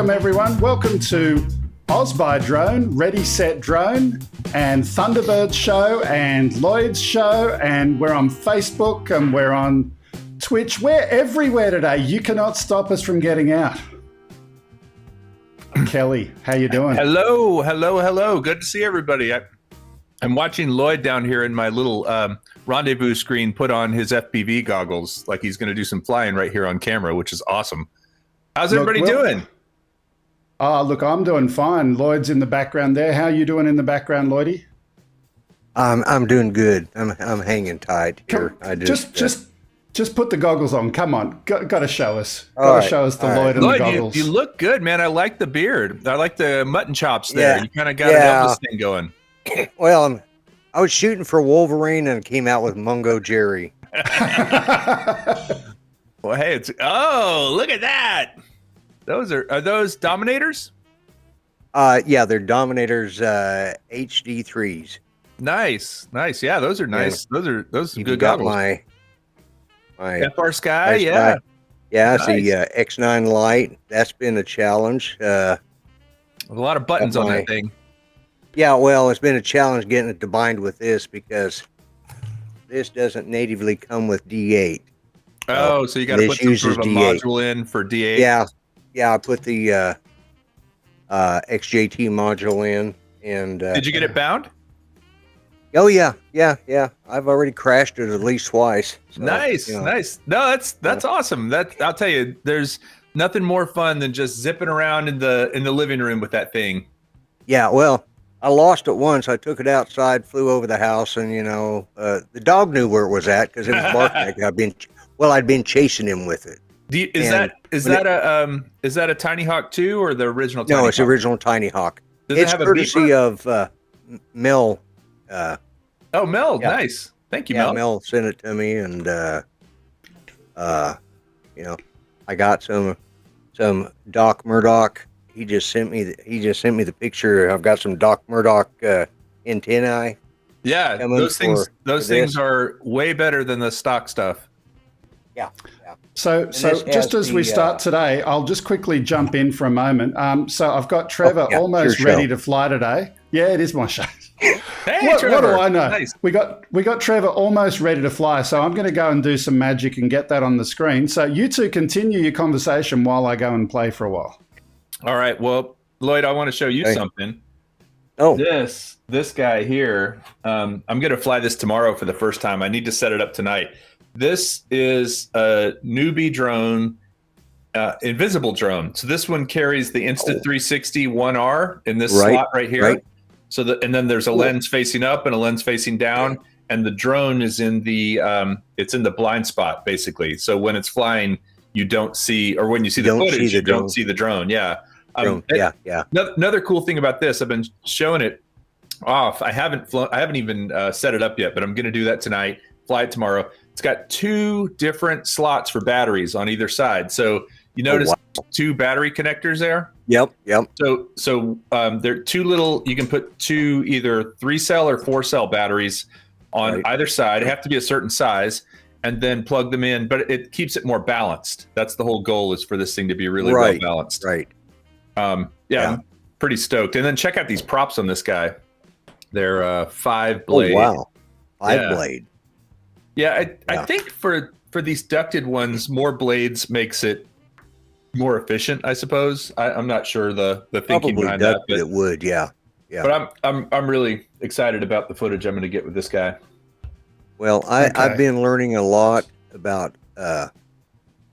Welcome everyone. Welcome to OzByDrone, Ready Set Drone, and Thunderbird's show, and Lloyd's show, and we're on Facebook, and we're on Twitch. We're everywhere today. You cannot stop us from getting out. Kelly, how you doing? Hello. Good to see everybody. I'm watching Lloyd down here in my little rendezvous screen put on his FPV goggles, like he's going to do some flying right here on camera, which is awesome. How's everybody doing? Look, I'm doing fine. Lloyd's in the background there. How are you doing in the background, Lloydie? I'm doing good. I'm hanging tight here. Just put the goggles on. Come on, got to show us. Got to show us the Lloyd and the goggles. You look good, man. I like the beard. I like the mutton chops there. You kind of got an Elvis thing going. Well, I was shooting for Wolverine and came out with Mungo Jerry. Well, hey, look at that. Are those Dominators? Yeah, they're Dominators HD3s. Nice. Yeah, those are nice. Yeah. Those are good got goggles. My FR Sky, yeah. Yeah, nice. The X9 Lite. That's been a challenge. A lot of buttons on that thing. Yeah, well, it's been a challenge getting it to bind with this because this doesn't natively come with D8. So you got to put some sort of a module in for D8. Yeah, I put the XJT module in, and did you get it bound? Oh yeah. I've already crashed it at least twice. So, nice. No, that's awesome. I'll tell you, there's nothing more fun than just zipping around in the living room with that thing. Yeah, well, I lost it once. I took it outside, flew over the house, and the dog knew where it was at because it was barking. I'd been chasing him with it. Is that a Tiny Hawk 2 or the original Tiny Hawk? No, it's the original Tiny Hawk. It's courtesy of Mel. Mel, yeah. Nice. Thank you, Mel. Mel sent it to me, and I got some Doc Murdoch. He just sent me the picture. I've got some Doc Murdoch antennae. Yeah, those things are way better than the stock stuff. Yeah. So just as we start today, I'll just quickly jump in for a moment. So I've got Trevor almost ready to fly today. Yeah, it is my show. Hey, what Trevor. do I know? Nice. We got Trevor almost ready to fly, so I'm going to go and do some magic and get that on the screen. So you two continue your conversation while I go and play for a while. All right. Well, Lloyd, I want to show you something. Oh, this guy here. I'm going to fly this tomorrow for the first time. I need to set it up tonight. This is a newbie drone, invisible drone. So this one carries the Insta360 1R in this slot right here. Right. And then there's a lens facing up and a lens facing down, and the drone is in the it's in the blind spot basically. So when it's flying, you don't see, or when you see the footage, you don't see the drone. Yeah. Another cool thing about this, I've been showing it off. I haven't even set it up yet, but I'm going to do that tonight. Fly it tomorrow. It's got two different slots for batteries on either side. So you notice two battery connectors there? Yep. So they're two little, you can put two either 3-cell or 4-cell batteries on either side. They have to be a certain size, and then plug them in, but it keeps it more balanced. That's the whole goal, is for this thing to be really well balanced. Right. I'm pretty stoked. And then check out these props on this guy. They're 5 blade. Oh, wow. 5 blade. Yeah, I think for these ducted ones, more blades makes it more efficient, I suppose. I'm not sure the thinking behind that. But it would, yeah. But I'm really excited about the footage I'm going to get with this guy. Well, I've been learning a lot about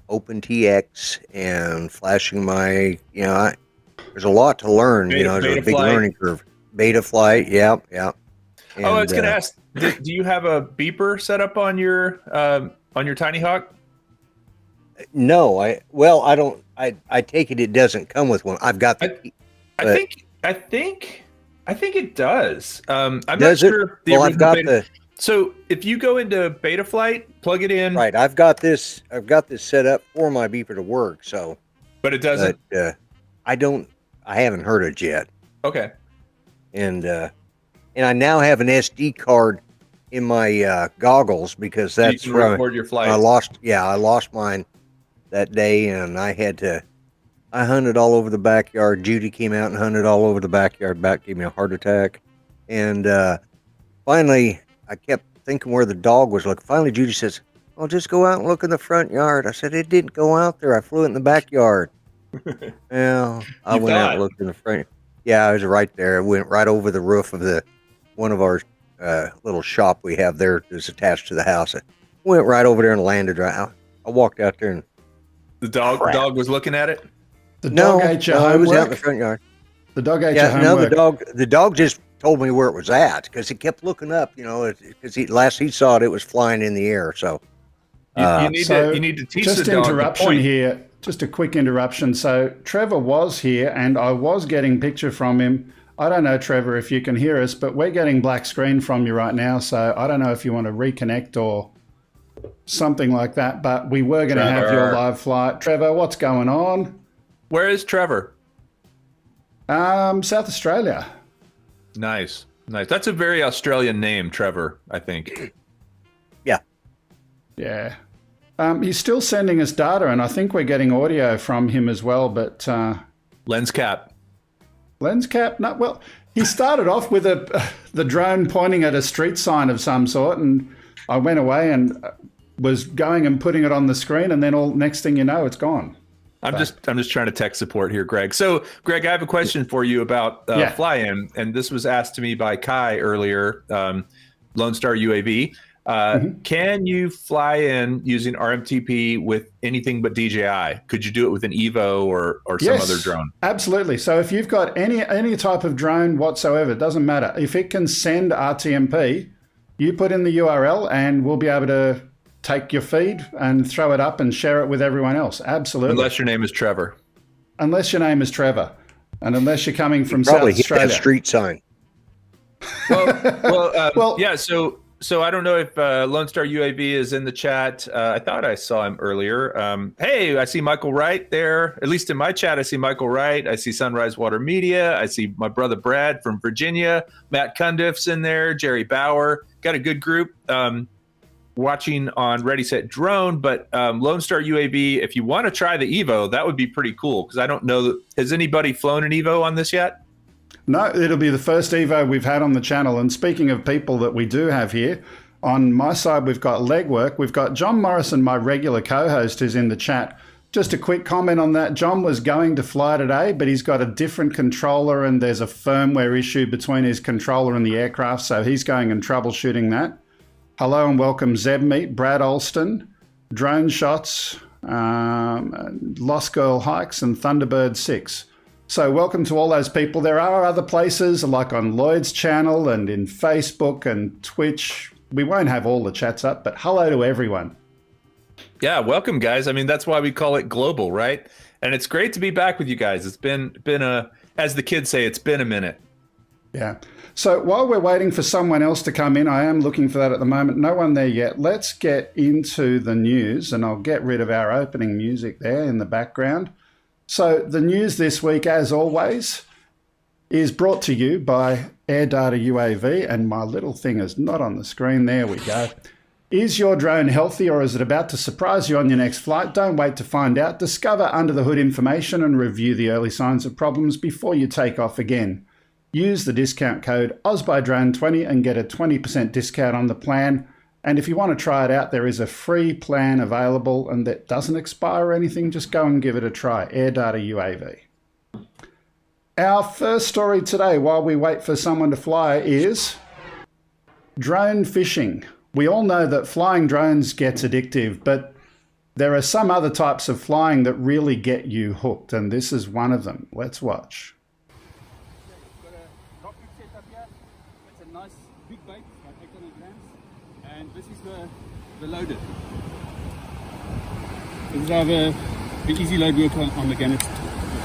OpenTX and flashing my, there's a lot to learn. There's a big learning curve. Beta flight, yeah. And, I was going to ask, do you have a beeper set up on your Tiny Hawk? No, I don't. I take it doesn't come with one. I've got the. I think it does. I'm does not sure. I've got the. So if you go into beta flight, plug it in. Right, I've got this set up for my beeper to work. So, but it doesn't. I haven't heard it yet. Okay. And I now have an SD card in my goggles because that's you record your flight. I lost mine that day, and I had to I hunted all over the backyard. Judy came out and hunted all over the backyard. About gave me a heart attack. And finally, I kept thinking where the dog was looking. Finally, Judy says, "Well, just go out and look in the front yard." I said, "It didn't go out there. I flew it in the backyard." Well, I went out and looked in the front. Yeah, I was right there. I went right over the roof of one of our little shop we have there that's attached to the house. I went right over there and landed right out. I walked out there and the dog was looking at it. The dog ate your homework? It was out in the front yard. The dog ate your homework? No, the dog just told me where it was at because he kept looking up, because last he saw it, it was flying in the air. So you need to teach the dog. Just interruption here. Just a quick interruption. So Trevor was here, and I was getting picture from him. I don't know, Trevor, if you can hear us, but we're getting black screen from you right now. So I don't know if you want to reconnect or something like that. But we were going to have your live flight. Trevor, what's going on? Where is Trevor? South Australia. Nice. That's a very Australian name, Trevor, I think. Yeah. He's still sending us data, and I think we're getting audio from him as well, but... Lens cap. No, well, he started off with the drone pointing at a street sign of some sort, and I went away and was going and putting it on the screen, and then next thing you know, it's gone. I'm just trying to tech support here, Greg. So, Greg, I have a question for you about fly-in, and this was asked to me by Kai earlier, Lone Star UAV. Can you fly in using RMTP with anything but DJI? Could you do it with an Evo or some other drone? Absolutely. So if you've got any type of drone whatsoever, it doesn't matter. If it can send RTMP, you put in the URL and we'll be able to take your feed and throw it up and share it with everyone else. Absolutely. Unless your name is Trevor. Unless your name is Trevor. And unless you're coming from South Australia. Probably hit that street sign. Well, yeah, so I don't know if Lone Star UAV is in the chat. I thought I saw him earlier. Hey, I see Michael Wright there. At least in my chat, I see Michael Wright. I see Sunrise Water Media. I see my brother Brad from Virginia. Matt Cundiff's in there. Jerry Bauer. Got a good group watching on Ready, Set, Drone. But Lone Star UAV, if you want to try the Evo, that would be pretty cool. Because I don't know, has anybody flown an Evo on this yet? No, it'll be the first Evo we've had on the channel. And speaking of people that we do have here, on my side, we've got Legwork. We've got John Morrison, my regular co-host, who's in the chat. Just a quick comment on that. John was going to fly today, but he's got a different controller and there's a firmware issue between his controller and the aircraft. So he's going and troubleshooting that. Hello and welcome, Zebmeet, Brad Alston, Drone Shots, Lost Girl Hikes, and Thunderbird 6. So welcome to all those people. There are other places like on Lloyd's channel and in Facebook and Twitch. We won't have all the chats up, but hello to everyone. Yeah, welcome, guys. I mean, that's why we call it global, right? And it's great to be back with you guys. It's been as the kids say, it's been a minute. Yeah. So while we're waiting for someone else to come in, I am looking for that at the moment. No one there yet. Let's get into the news, and I'll get rid of our opening music there in the background. So the news this week, as always, is brought to you by AirData UAV, and my little thing is not on the screen. There we go. Is your drone healthy, or is it about to surprise you on your next flight? Don't wait to find out. Discover under the hood information and review the early signs of problems before you take off again. Use the discount code OzByDrone20 and get a 20% discount on the plan. And if you want to try it out, there is a free plan available and that doesn't expire or anything. Just go and give it a try. AirData UAV. Our first story today, while we wait for someone to fly, is drone fishing. We all know that flying drones gets addictive, but there are some other types of flying that really get you hooked, and this is one of them. Let's watch. Got a rocket set up here. It's a nice big bait, about 800 grams, and this is the loader. This is how the easy load work on the Gannet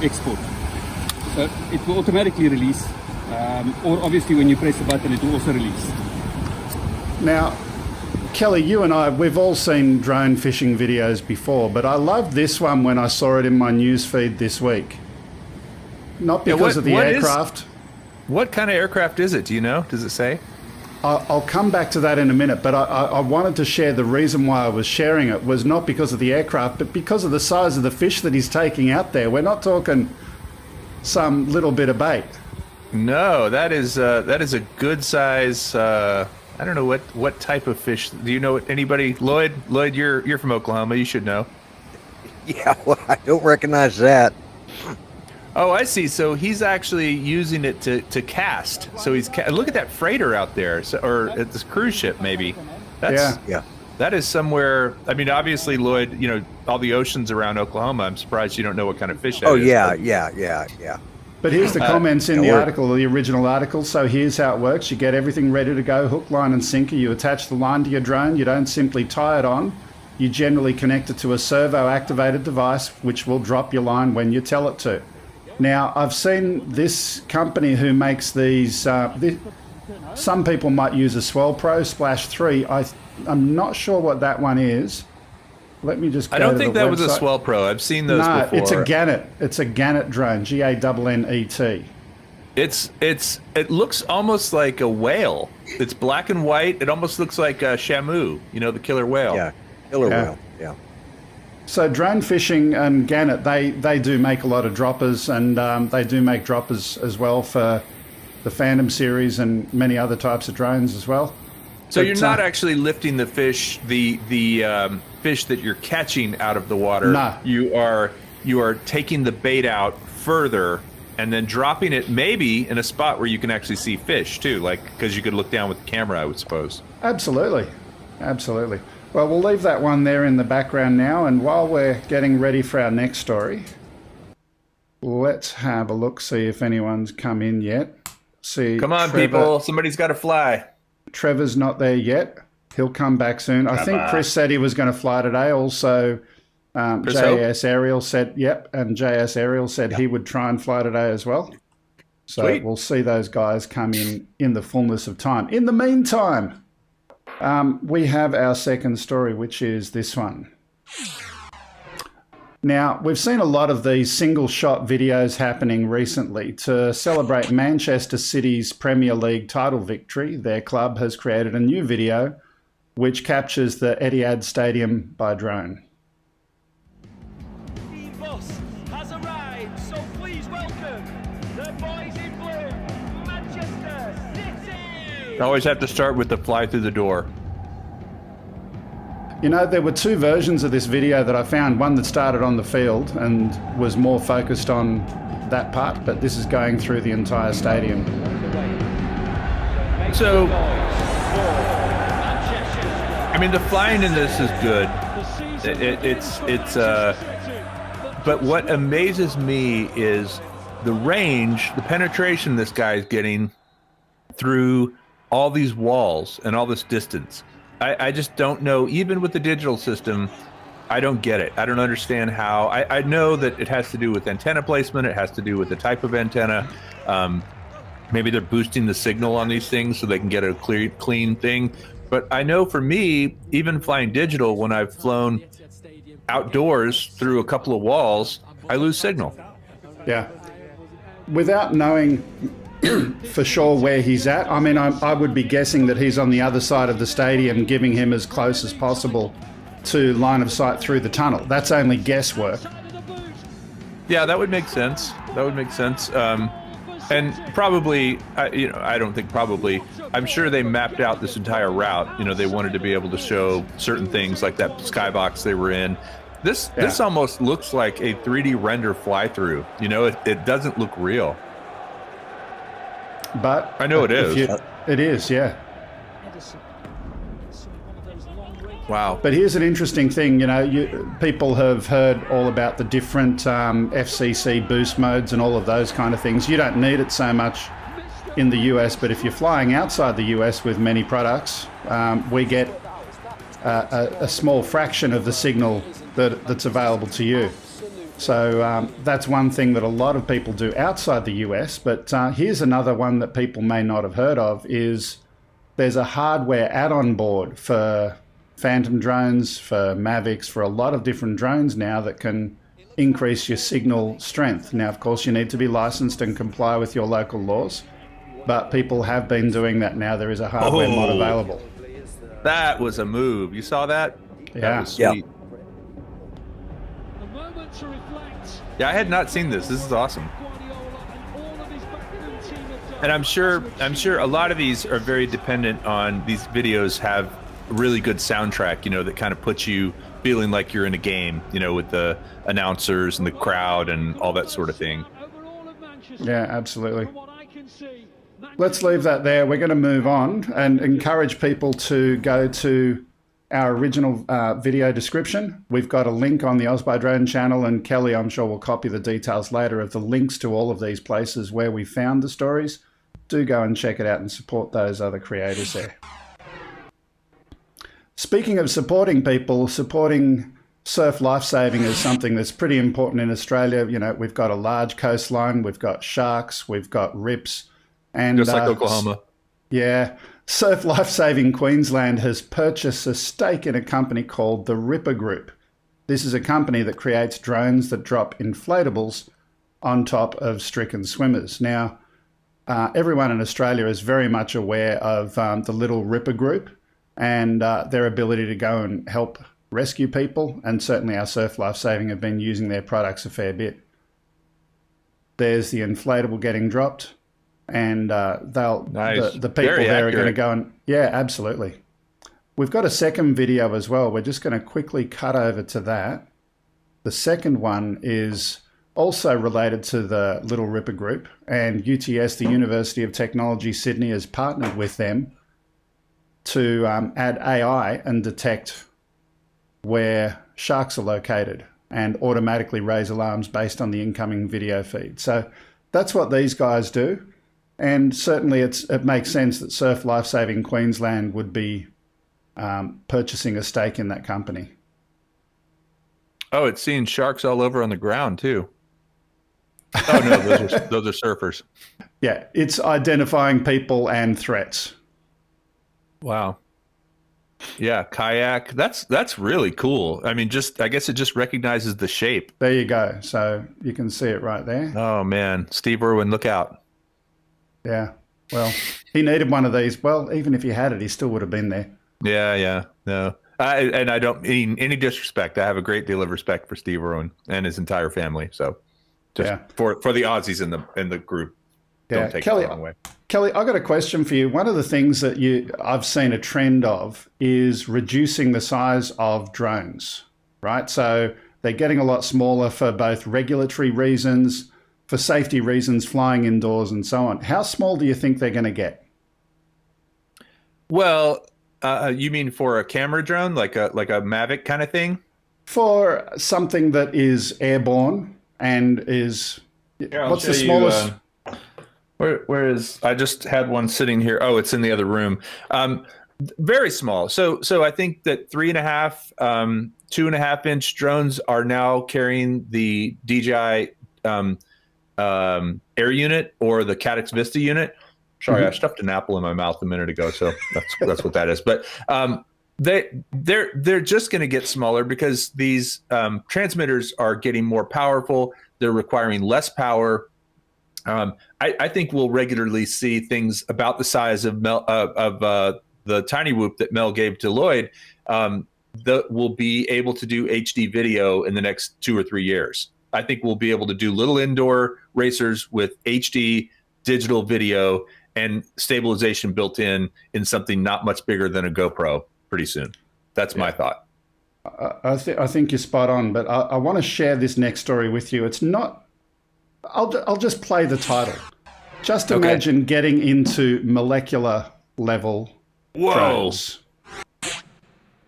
export. So it will automatically release, or obviously when you press the button, it will also release. Now, Kelly, you and I, we've all seen drone fishing videos before, but I loved this one when I saw it in my news feed this week. Not because of the aircraft. What kind of aircraft is it? Do you know? Does it say? I'll come back to that in a minute, but I wanted to share the reason why I was sharing it was not because of the aircraft, but because of the size of the fish that he's taking out there. We're not talking some little bit of bait. No, that is a good size. I don't know what type of fish. Do you know anybody? Lloyd, you're from Oklahoma. You should know. Yeah, well, I don't recognize that. Oh, I see. So he's actually using it to cast. So he's look at that freighter out there, or at this cruise ship maybe. Yeah. That is somewhere. I mean, obviously, Lloyd. You know all the oceans around Oklahoma. I'm surprised you don't know what kind of fish that is. Oh yeah. But here's the comments in the article, the original article. So here's how it works. You get everything ready to go, hook, line, and sinker. You attach the line to your drone. You don't simply tie it on. You generally connect it to a servo-activated device, which will drop your line when you tell it to. Now, I've seen this company who makes these. Some people might use a Swell Pro Splash 3. I'm not sure what that one is. Let me just go I don't to think the that website. was a Swell Pro. I've seen those before. No, it's a Gannet. It's a Gannet drone, Gannet. It looks almost like a whale. It's black and white. It almost looks like a Shamu, the killer whale. Yeah, killer whale, yeah. So drone fishing and Gannet, they do make a lot of droppers, and they do make droppers as well for the Phantom series and many other types of drones as well. So you're not actually lifting the fish, the fish that you're catching out of the water. No. You are taking the bait out further and then dropping it maybe in a spot where you can actually see fish too, like because you could look down with the camera, I would suppose. Absolutely. Well, we'll leave that one there in the background now, and while we're getting ready for our next story, let's have a look, see if anyone's come in yet. Come on, people. Somebody's got to fly. Trevor's not there yet. He'll come back soon. I think Chris said he was going to fly today. Also, JS Ariel said, yep, and JS Ariel said he would try and fly today as well. So Sweet. We'll see those guys come in the fullness of time. In the meantime, we have our second story, which is this one. Now, we've seen a lot of these single-shot videos happening recently. To celebrate Manchester City's Premier League title victory, their club has created a new video which captures the Etihad Stadium by drone. The bus has arrived, so please welcome the boys in blue, Manchester City! I always have to start with the fly through the door. You know, there were two versions of this video that I found, one that started on the field and was more focused on that part, but this is going through the entire stadium. So, I mean, the flying in this is good. But what amazes me is the range, the penetration this guy is getting through all these walls and all this distance. I just don't know, even with the digital system, I don't get it. I don't understand how. I know that it has to do with antenna placement. It has to do with the type of antenna. Maybe they're boosting the signal on these things so they can get a clean thing. But I know for me, even flying digital, when I've flown outdoors through a couple of walls, I lose signal. Yeah. Without knowing for sure where he's at. I mean, I would be guessing that he's on the other side of the stadium, giving him as close as possible to line of sight through the tunnel. That's only guesswork. Yeah, that would make sense. And probably, I don't think probably, I'm sure they mapped out this entire route. They wanted to be able to show certain things like that skybox they were in. This almost looks like a 3D render fly-through. It doesn't look real. But I know it is. It is, yeah. Wow. But here's an interesting thing. People have heard all about the different FCC boost modes and all of those kind of things. You don't need it so much in the US, but if you're flying outside the US with many products, we get a small fraction of the signal that's available to you. So that's one thing that a lot of people do outside the US. But here's another one that people may not have heard of is there's a hardware add-on board for Phantom drones, for Mavics, for a lot of different drones now that can increase your signal strength. Now, of course, you need to be licensed and comply with your local laws. but people have been doing that now. There is a hardware mod available. That was a move. You saw that? Yeah. That was sweet. A moment to reflect. Yeah, I had not seen this. This is awesome. And I'm sure a lot of these are very dependent on, these videos have really good soundtrack, you know, that kind of puts you feeling like you're in a game, you know, with the announcers and the crowd and all that sort of thing. Yeah, absolutely. Let's leave that there. We're going to move on and encourage people to go to our original video description. We've got a link on the OzByDrone channel, and Kelly, I'm sure, will copy the details later of the links to all of these places where we found the stories. Do go and check it out and support those other creators there. Speaking of supporting people, supporting surf lifesaving is something that's pretty important in Australia. You know, we've got a large coastline, we've got sharks, we've got rips. And just like Oklahoma. Yeah. Surf Lifesaving Queensland has purchased a stake in a company called the Ripper Group. This is a company that creates drones that drop inflatables on top of stricken swimmers. Now, everyone in Australia is very much aware of the Little Ripper Group and their ability to go and help rescue people, and certainly our Surf Lifesaving have been using their products a fair bit. There's the inflatable getting dropped, and the people there are going to go and, yeah, absolutely. We've got a second video as well. We're just going to quickly cut over to that. The second one is also related to the Little Ripper Group, and UTS, the University of Technology Sydney, has partnered with them to add AI and detect where sharks are located and automatically raise alarms based on the incoming video feed. So that's what these guys do. And certainly it makes sense that Surf Lifesaving Queensland would be purchasing a stake in that company. Oh, it's seeing sharks all over on the ground too. Oh no, those are surfers. Yeah, it's identifying people and threats. Wow. Yeah, kayak. That's really cool. I mean, I guess it just recognizes the shape. There you go. So you can see it right there. Oh man, Steve Irwin, look out. Yeah. Well, he needed one of these. Well, even if he had it, he still would have been there. Yeah. No. And I don't mean any disrespect. I have a great deal of respect for Steve Irwin and his entire family. So just for the Aussies in the group. Don't take Kelly, it the wrong way. Kelly, I got a question for you. One of the things that I've seen a trend of is reducing the size of drones, right? So they're getting a lot smaller for both regulatory reasons, for safety reasons, flying indoors and so on. How small do you think they're going to get? Well, you mean for a camera drone, like a Mavic kind of thing? For something that is airborne and is... what's the smallest... Where is? I just had one sitting here. Oh, it's in the other room. Very small. So I think that 3.5, 2.5 inch drones are now carrying the DJI Air unit or the Caddx Vista unit. Sorry, I stuffed an apple in my mouth a minute ago, so that's what that is. But they're just going to get smaller because these transmitters are getting more powerful. They're requiring less power. I think we'll regularly see things about the size of the tiny whoop that Mel gave to Lloyd that will be able to do HD video in the next 2 or 3 years. I think we'll be able to do little indoor racers with HD digital video and stabilization built in something not much bigger than a GoPro pretty soon. That's my thought. I think you're spot on, but I want to share this next story with you. It's not... I'll just play the title. Just imagine getting into molecular level drones.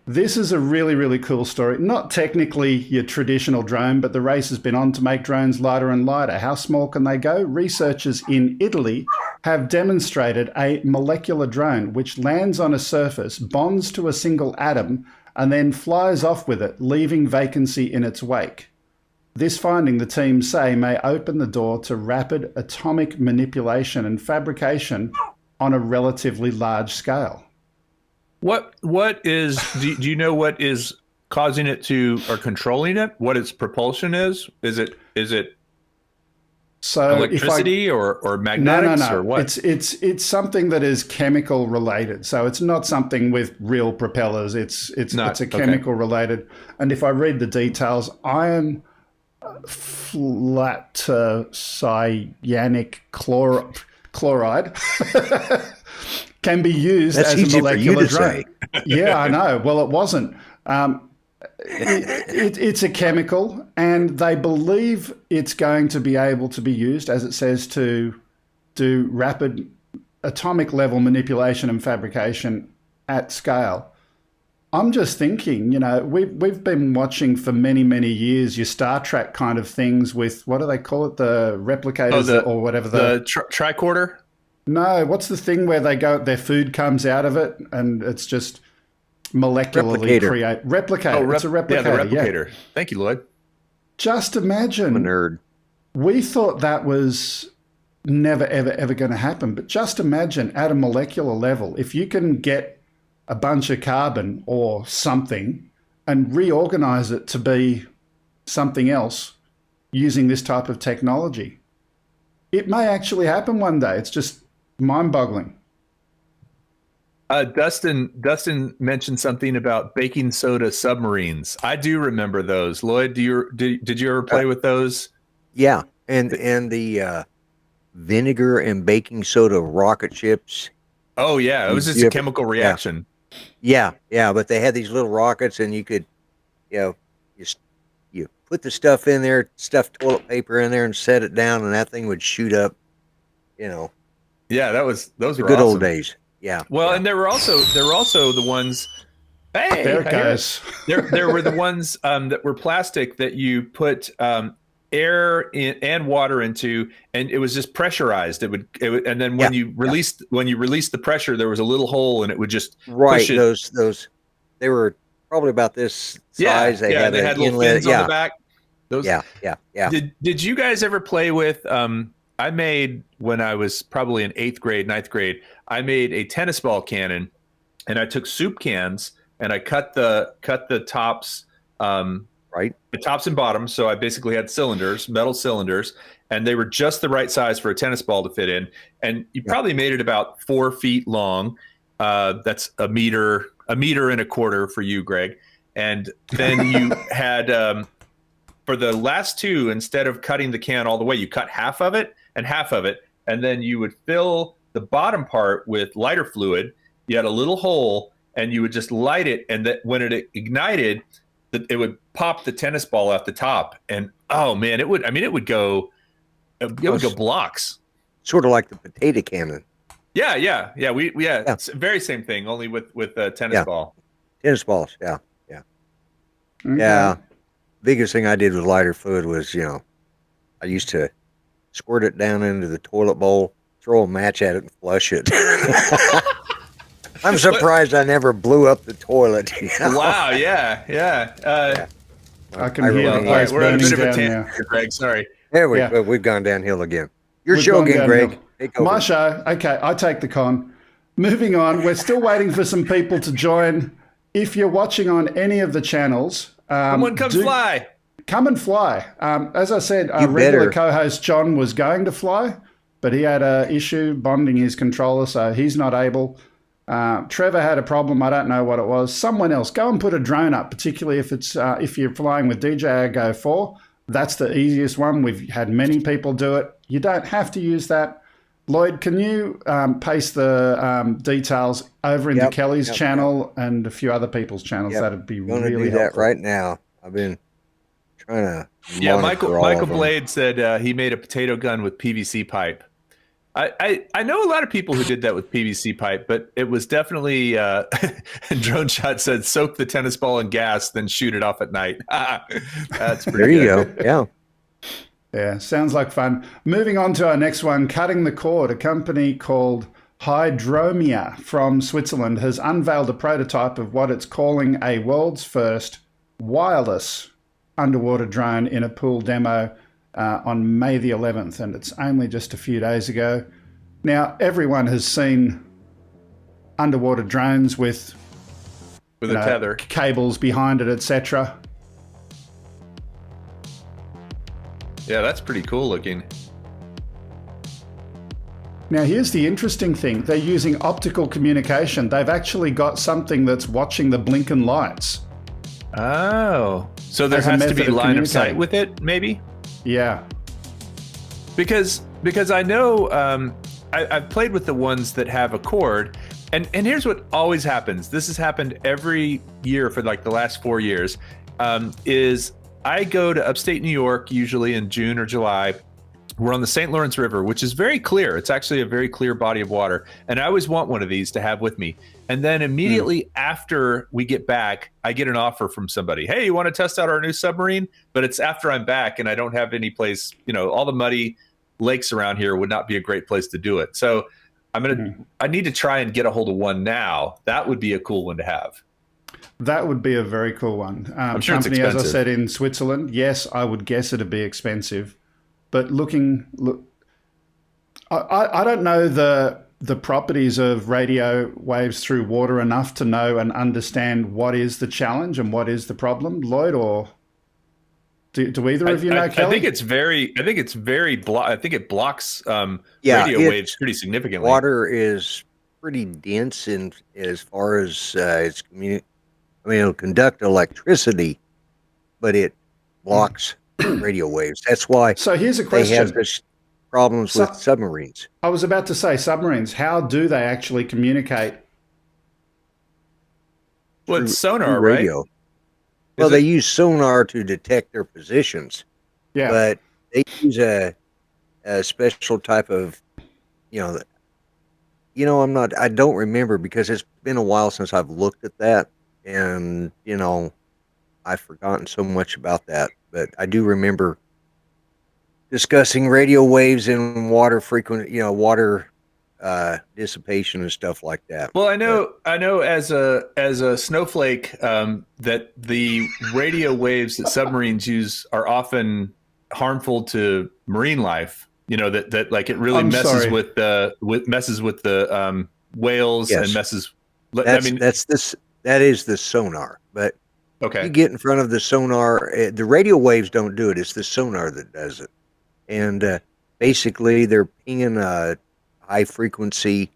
This is a really, really cool story. Not technically your traditional drone, but the race has been on to make drones lighter and lighter. How small can they go? Researchers in Italy have demonstrated a molecular drone which lands on a surface, bonds to a single atom, and then flies off with it, leaving vacancy in its wake. This finding, the team say, may open the door to rapid atomic manipulation and fabrication on a relatively large scale. What is? Do you know what is causing it to, or controlling it? What its propulsion is? Is it So electricity or magnetics no. or what? It's something that is chemical related. So it's not something with real propellers. It's a chemical related. And if I read the details, iron flat cyanic chloride can be used That's as a easy molecular for you to drone. say. Yeah, I know. Well, it wasn't. It's a chemical, and they believe it's going to be able to be used, as it says, to do rapid atomic level manipulation and fabrication at scale. I'm just thinking, we've been watching for many, many years your Star Trek kind of things with, what do they call it, the replicators or whatever. The tricorder? No, what's the thing where they go, their food comes out of it and it's just molecularly create replicator. It's a replicator. Yeah, the replicator. Yeah. Thank you, Lloyd. Just imagine. I'm a nerd. We thought that was never, ever, ever going to happen. But just imagine at a molecular level, if you can get a bunch of carbon or something and reorganize it to be something else using this type of technology, it may actually happen one day. It's just mind-boggling. Dustin mentioned something about baking soda submarines. I do remember those. Lloyd, did you ever play with those? Yeah, and the vinegar and baking soda rocket ships. Oh yeah, it was just a chemical reaction. Yeah, but they had these little rockets, and you could, you put the stuff in there, stuff toilet paper in there, and set it down, and that thing would shoot up. Yeah, those were the good awesome. old days. Yeah. Well, and there were also the ones. Hey, there it goes. There were the ones that were plastic that you put air in and water into, and it was just pressurized. It would and then when you released the pressure, there was a little hole, and it would just push it. Those they were probably about this size. They had little fins on the back. Those. Yeah. Did you guys ever play with? I made, when I was probably in 8th grade, 9th grade, I made a tennis ball cannon, and I took soup cans and I cut the tops, the tops and bottoms. So I basically had metal cylinders, and they were just the right size for a tennis ball to fit in. And you probably made it about 4 feet long. That's a meter and a quarter for you, Greg. And then you had, for the last two, instead of cutting the can all the way, you cut half of it, and then you would fill the bottom part with lighter fluid. You had a little hole, and you would just light it, and that when it ignited, it would pop the tennis ball out the top. And oh man, it would go blocks. Sort of like the potato cannon. Yeah. It's the very same thing, only with a tennis ball. Tennis balls, yeah. Okay. Yeah. Biggest thing I did with lighter fluid was, I used to squirt it down into the toilet bowl, throw a match at it, and flush it. I'm surprised I never blew up the toilet. Wow, yeah. I can hear the place we're on a burning bit of a down tangent now. here, Greg. Sorry. There we've gone downhill again. Your We've show gone again, downhill. Greg. Take over. My show. Okay, I take the con. Moving on. We're still waiting for some people to join. If you're watching on any of the channels, someone come fly. Come and fly. As I said, our regular co-host John was going to fly, but he had an issue bonding his controller, so he's not able. Trevor had a problem. I don't know what it was. Someone else, go and put a drone up, particularly if you're flying with DJI Go 4. That's the easiest one. We've had many people do it. You don't have to use that. Lloyd, can you paste the details over into Kelly's channel and a few other people's channels? That'd be really helpful. I'm going to do that right now. I've been trying to. Yeah, Michael Blade said he made a potato gun with PVC pipe. I know a lot of people who did that with PVC pipe, but it was definitely Drone Shot said soak the tennis ball in gas, then shoot it off at night. That's pretty good. There you go. Yeah, sounds like fun. Moving on to our next one, Cutting the Cord. A company called Hydromia from Switzerland has unveiled a prototype of what it's calling a world's first wireless underwater drone in a pool demo on May the 11th, and it's only just a few days ago. Now, everyone has seen underwater drones with a tether, cables behind it, etc. Yeah, that's pretty cool looking. Now, here's the interesting thing. They're using optical communication. They've actually got something that's watching the blinking lights. Oh. So there As a has to method be of line of sight communicating. with it, maybe? Yeah. Because I know I've played with the ones that have a cord, and here's what always happens. This has happened every year for like the last 4 years, is I go to upstate New York, usually in June or July. We're on the St. Lawrence River, which is very clear. It's actually a very clear body of water. And I always want one of these to have with me. And then immediately after we get back, I get an offer from somebody. Hey, you want to test out our new submarine? But it's after I'm back and I don't have any place, all the muddy lakes around here would not be a great place to do it. So I need to try and get a hold of one now. That would be a cool one to have. That would be a very cool one. I'm sure company, it's as I expensive. said, in Switzerland. Yes, I would guess it'd be expensive. But I don't know the properties of radio waves through water enough to know and understand what is the challenge and what is the problem, Lloyd, or do either of you know, Kelly? I think it blocks radio waves pretty significantly. Water is pretty dense in as far as its it'll conduct electricity, but it blocks radio waves. That's why So here's a question. they have such problems with submarines. I was about to say submarines. How do they actually communicate? Well, it's sonar, through radio. right? Well, they use sonar to detect their positions. Yeah. But they use a special type of, I don't remember because it's been a while since I've looked at that. And, I've forgotten so much about that. But I do remember discussing radio waves and water water dissipation and stuff like that. Well, I know as a snowflake that the radio waves that submarines use are often harmful to marine life. That like it really messes with the whales and messes. That is the sonar, but okay, you get in front of the sonar. The radio waves don't do it; it's the sonar that does it. And basically, they're pinging a high frequency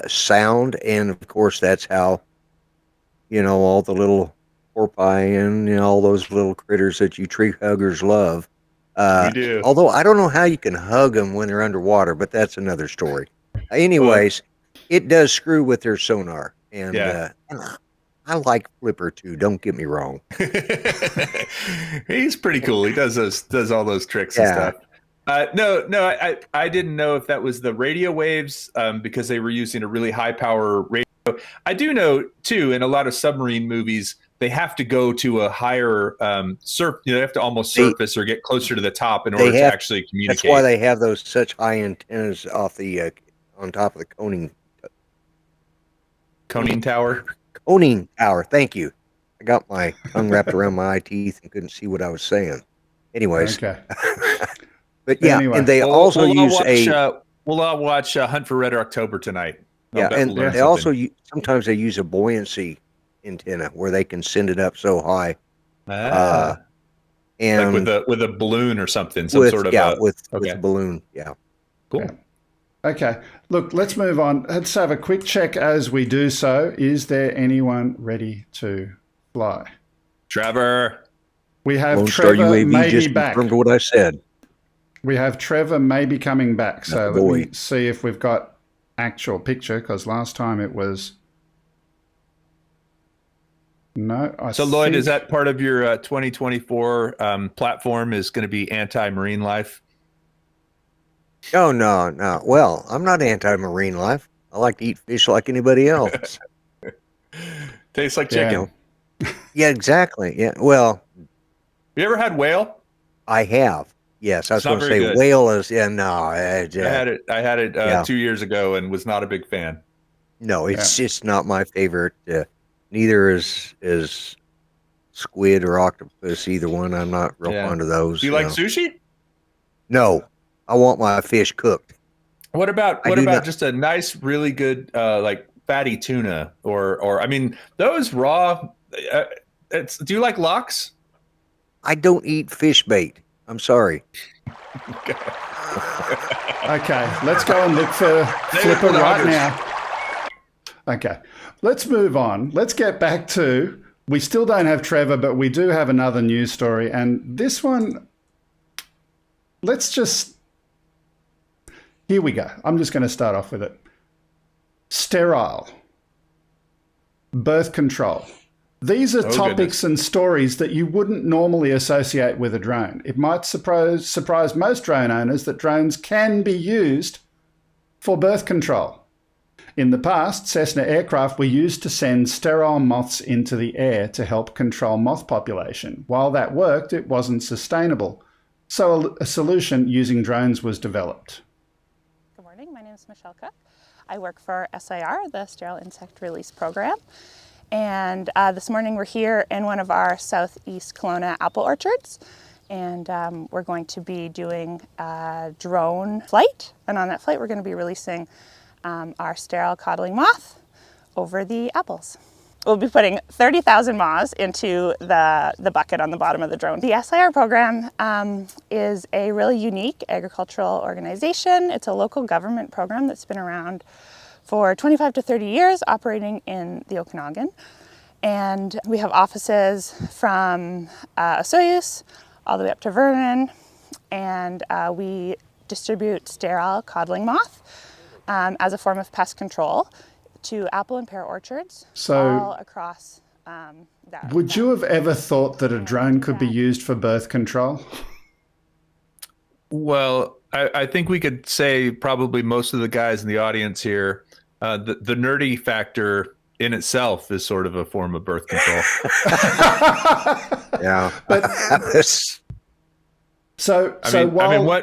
sound, and of course, that's how all the little porpoise and all those little critters that you tree huggers love. We do. Although I don't know how you can hug them when they're underwater, but that's another story. Anyways, it does screw with their sonar, and I like Flipper too. Don't get me wrong. He's pretty cool. He does all those tricks and stuff. I didn't know if that was the radio waves because they were using a really high power radio. I do know too, in a lot of submarine movies, they have to go to a higher they have to almost surface or get closer to the top in order to actually communicate. That's why they have those such high antennas off the on top of the coning tower. Coning tower. Thank you. I got my tongue wrapped around my eye teeth and couldn't see what I was saying. Anyways. Okay. But yeah, and they also use we'll all watch Hunt for Red October tonight. And they also sometimes they use a buoyancy antenna where they can send it up so high. And like with a balloon or something, with a balloon. Yeah. Cool. Yeah. Okay. Look, let's move on. Let's have a quick check as we do so. Is there anyone ready to fly? Trevor. We have Lone Star Trevor UAV maybe just back. confirmed what I said. We have Trevor maybe coming back. So let boy. me see if we've got actual picture, because last time it was no. So Lloyd, is that part of your 2024 platform is going to be anti-marine life? Oh, no. Well, I'm not anti-marine life. I like to eat fish like anybody else. Tastes like chicken. Yeah, exactly. Yeah. Well, you ever had whale? I have. Yes, I was going to say whale is. Yeah, no. I had it 2 years ago and was not a big fan. No, it's just not my favorite. Neither is squid or octopus. Either one. I'm not real fond of those. Do you like sushi? No, I want my fish cooked. What about just a nice, really good like fatty tuna or I mean those raw? Do you like lox? I don't eat fish bait. I'm sorry. Okay, let's go and look for Flipper right now. Okay, let's move on. Let's get back to, we still don't have Trevor, but we do have another news story. And this one, here we go. I'm just going to start off with it. Sterile. Birth control. These are topics and stories that you wouldn't normally associate with a drone. It might surprise most drone owners that drones can be used for birth control. In the past, Cessna aircraft were used to send sterile moths into the air to help control moth population. While that worked, it wasn't sustainable. So a solution using drones was developed. Good morning, my name is Michelle Cook. I work for SIR, the Sterile Insect Release Program. And this morning we're here in one of our southeast Kelowna apple orchards. And we're going to be doing a drone flight. And on that flight, we're going to be releasing our sterile codling moth over the apples. We'll be putting 30,000 moths into the bucket on the bottom of the drone. The SIR program is a really unique agricultural organization. It's a local government program that's been around for 25 to 30 years, operating in the Okanagan. And we have offices from Osoyoos all the way up to Vernon, and we distribute sterile codling moth as a form of pest control to apple and pear orchards all across that. Would you have ever thought that a drone could be used for birth control? Well, I think we could say probably most of the guys in the audience here, the nerdy factor in itself is sort of a form of birth control. Yeah. But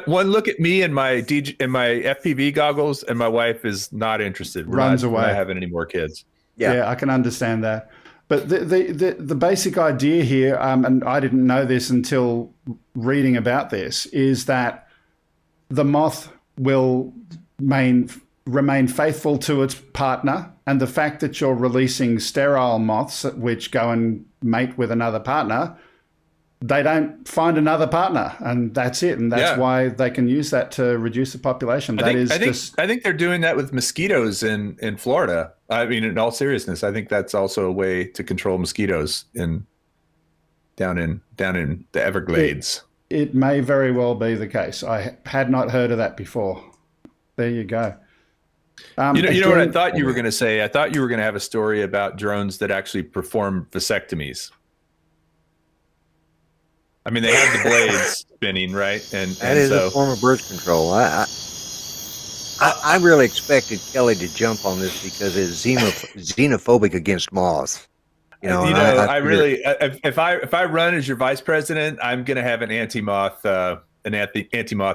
one look at me and my FPV goggles, and my wife is not interested. We're runs not, away. We're not having any more kids. Yeah, I can understand that. But the basic idea here, and I didn't know this until reading about this, is that the moth will remain faithful to its partner, and the fact that you're releasing sterile moths which go and mate with another partner, they don't find another partner, and that's it. And that's why they can use that to reduce the population. I think they're doing that with mosquitoes in Florida. I mean, in all seriousness, I think that's also a way to control mosquitoes down in the Everglades. It may very well be the case. I had not heard of that before. There you go. You know what I thought you were going to say? I thought you were going to have a story about drones that actually perform vasectomies. I mean, they have the blades spinning, right? And that is a form of birth control. I really expected Kelly to jump on this because it's xenophobic against moths. If I run as your vice president, I'm going to have an anti-moth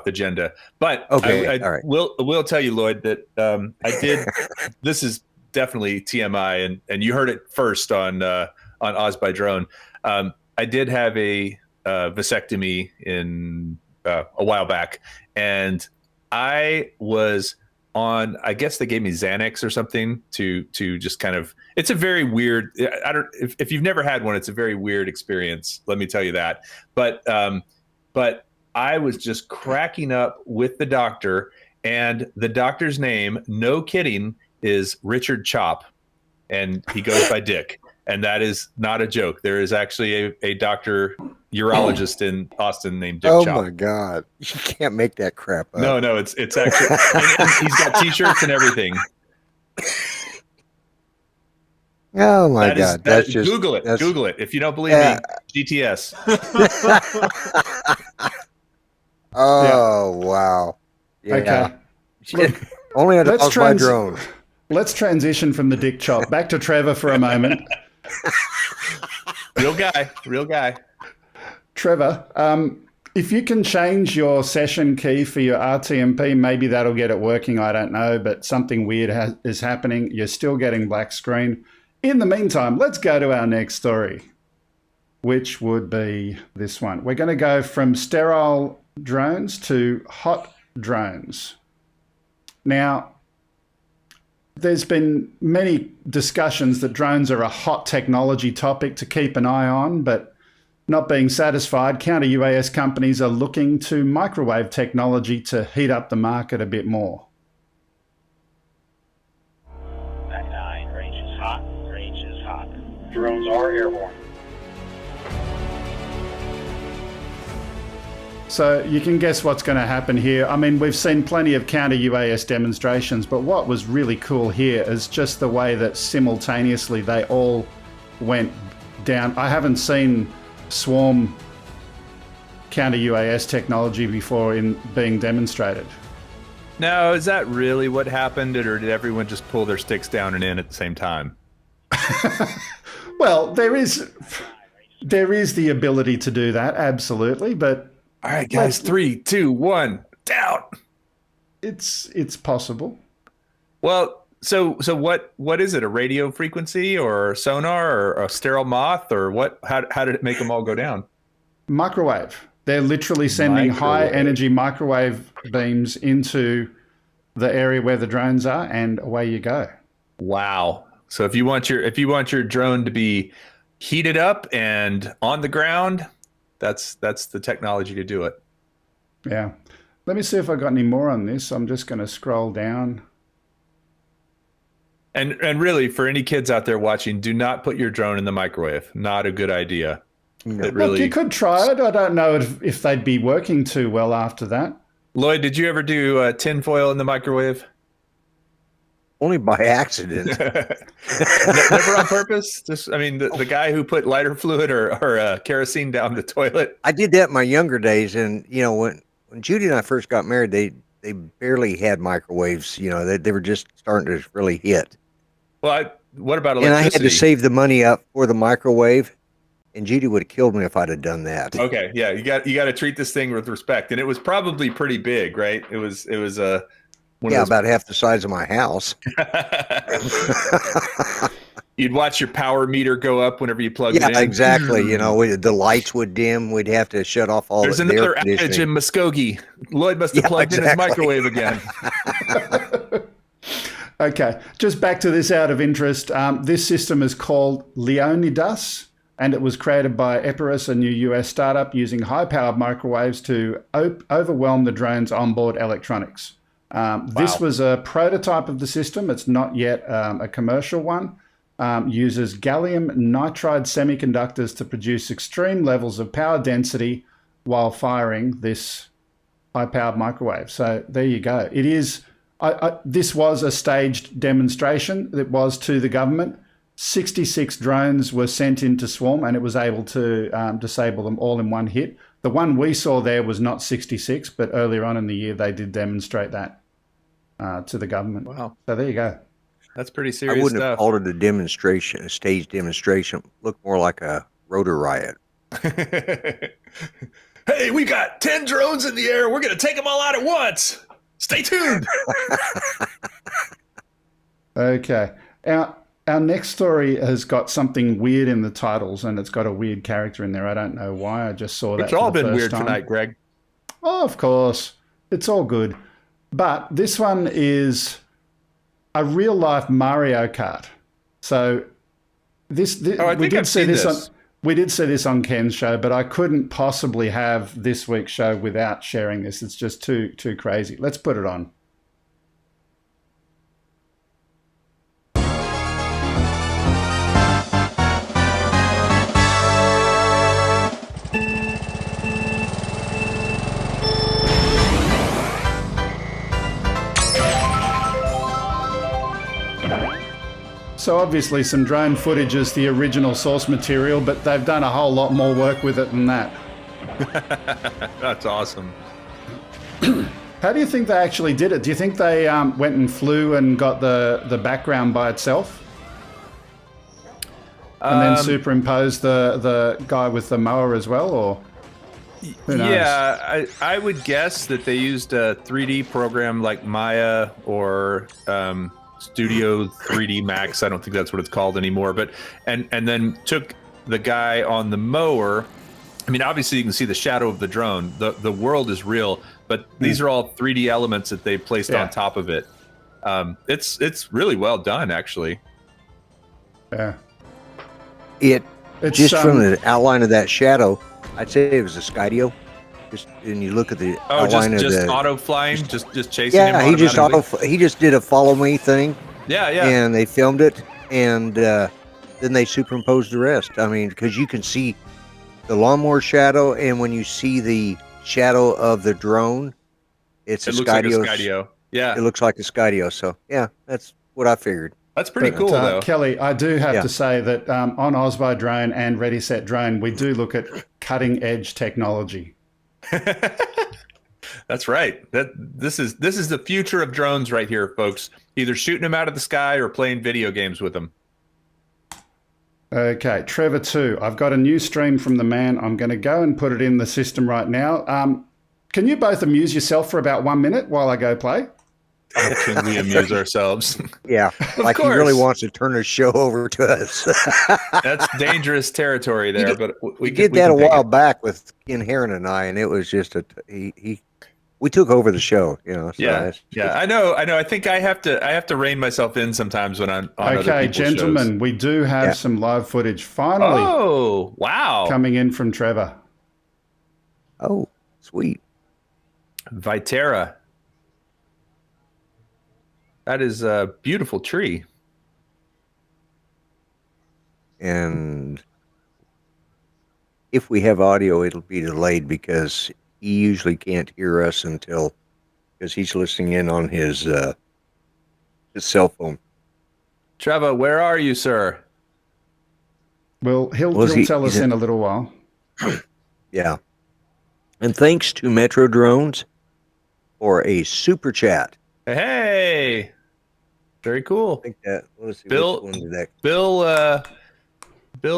agenda. But I will tell you, Lloyd, that I did. This is definitely TMI, and you heard it first on OzByDrone. I did have a vasectomy in a while back, and I was on, I guess they gave me Xanax or something to just kind of, it's a very weird, if you've never had one, it's a very weird experience. Let me tell you that. But I was just cracking up with the doctor, and the doctor's name, no kidding, is Richard Chop, and he goes by Dick. And that is not a joke. There is actually a doctor urologist in Austin named Dick Chop. Oh my God. You can't make that crap up. No, it's actually, and he's got t-shirts and everything. Oh my God. That's just Google it. Google it. If you don't believe me, GTS. Wow. Yeah. Okay. Look, only on OzByDrone. Let's transition from the Dick Chop back to Trevor for a moment. Real guy. Trevor, if you can change your session key for your RTMP, maybe that'll get it working. I don't know, but something weird is happening. You're still getting black screen. In the meantime, let's go to our next story, which would be this one. We're going to go from sterile drones to hot drones. Now, there's been many discussions that drones are a hot technology topic to keep an eye on, but Not being satisfied, counter-UAS companies are looking to microwave technology to heat up the market a bit more. 9, range is hot. Range is hot. Drones are airborne. So you can guess what's going to happen here. I mean, we've seen plenty of counter-UAS demonstrations, but what was really cool here is just the way that simultaneously they all went down. I haven't seen swarm counter-UAS technology before in being demonstrated. Now, is that really what happened, or did everyone just pull their sticks down and in at the same time? Well, there is the ability to do that, absolutely, but all right, guys, 3, 2, 1, down. It's possible. Well, so what is it? A radio frequency or sonar or a sterile moth or what? How did it make them all go down? Microwave. They're literally sending high energy microwave beams into the area where the drones are, and away you go. Wow. So if you want your drone to be heated up and on the ground, that's the technology to do it. Yeah. Let me see if I got any more on this. I'm just going to scroll down. And really, for any kids out there watching, do not put your drone in the microwave. Not a good idea. No. It really... Look, you could try it. I don't know if they'd be working too well after that. Lloyd, did you ever do tinfoil in the microwave? Only by accident. Never on purpose? Just, I mean, the guy who put lighter fluid or kerosene down the toilet? I did that in my younger days, and when Judy and I first got married, they barely had microwaves. They were just starting to really hit. Well, what about electricity? And I had to save the money up for the microwave, and Judy would have killed me if I'd have done that. Okay, yeah, you got to treat this thing with respect, and it was probably pretty big, right? It was about half the size of my house. You'd watch your power meter go up whenever you plug it in. Yeah, exactly. The lights would dim. We'd have to shut off all. There's another outage in Muskogee. Lloyd must have plugged in his microwave again. Okay, just back to this out of interest. This system is called Leonidas, and it was created by Epirus, a new US startup, using high-powered microwaves to overwhelm the drone's onboard electronics. This was a prototype of the system. It's not yet a commercial one. Uses gallium nitride semiconductors to produce extreme levels of power density while firing this high-powered microwave. So there you go. It is. This was a staged demonstration. It was to the government. 66 drones were sent into swarm, and it was able to disable them all in one hit. The one we saw there was not 66, but earlier on in the year they did demonstrate that to the government. Wow. So there you go. That's pretty serious I wouldn't stuff. have called it a demonstration, a staged demonstration. It looked more like a rotor riot. Hey, we got 10 drones in the air. We're going to take them all out at once. Stay tuned. Okay. Our next story has got something weird in the titles, and it's got a weird character in there. I don't know why. I just saw that. It's all for the been first weird time. tonight, Greg. Oh, of course. It's all good. But this one is a real life Mario Kart. So we did see this on Ken's show, but I couldn't possibly have this week's show without sharing this. It's just too crazy. Let's put it on. So obviously some drone footage is the original source material, but they've done a whole lot more work with it than that. That's awesome. How do you think they actually did it? Do you think they went and flew and got the background by itself? And then superimposed the guy with the mower as well, or who knows? Yeah, I would guess that they used a 3D program like Maya or Studio 3D Max. I don't think that's what it's called anymore. But and then took the guy on the mower. I mean, obviously you can see the shadow of the drone. The world is real, but these are all 3D elements that they placed on top of it. It's really well done, actually. Yeah. It It's, just from the outline of that shadow, I'd say it was a Skydio. Just and you look at the outline just of the auto flying, just chasing him. Yeah, he just did a follow me thing. Yeah. And they filmed it, and then they superimposed the rest. I mean, because you can see the lawnmower shadow, and when you see the shadow of the drone, it looks like a Skydio. Yeah, it looks like a Skydio. So yeah, that's what I figured. That's pretty cool, though. Kelly, I do have to say that on OzByDrone and Ready Set Drone, we do look at cutting edge technology. That's right. This is the future of drones right here, folks. Either shooting them out of the sky or playing video games with them. Okay, Trevor 2. I've got a new stream from the man. I'm going to go and put it in the system right now. Can you both amuse yourself for about 1 minute while I go play? How can we amuse ourselves? Yeah, like he really wants to turn his show over to us. That's dangerous territory there, but we did that a while back with Ken Heron and I, and it was just we took over the show, you know. So yeah. I know. I think I have to rein myself in sometimes when I'm on other people's gentlemen, shows. we do have some live footage finally. Oh, wow! Coming in from Trevor. Oh, sweet. Viterra. That is a beautiful tree. And if we have audio, it'll be delayed because he usually can't hear us because he's listening in on his cell phone. Trevor, where are you, sir? Well, he'll tell us in a little while. Yeah. And thanks to MetroDrones for a super chat. Hey, very cool. I think that. Let's see. Bill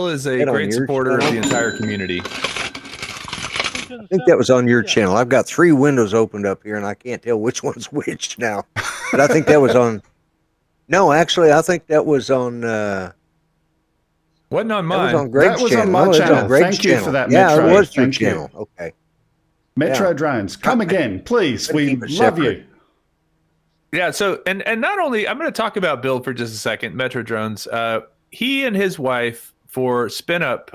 is a great supporter of the entire community. I think that was on your channel. I've got 3 windows opened up here, and I can't tell which one's which now. But I think that was on. No, actually, I think that was on. Wasn't on mine. That was on Greg's channel. On my channel. Thank you for that, Metro. Yeah, it was your channel. Okay. MetroDrones, come again, please. We love you. Yeah, so and not only I'm going to talk about Bill for just a second, MetroDrones. He and his wife for Spin Up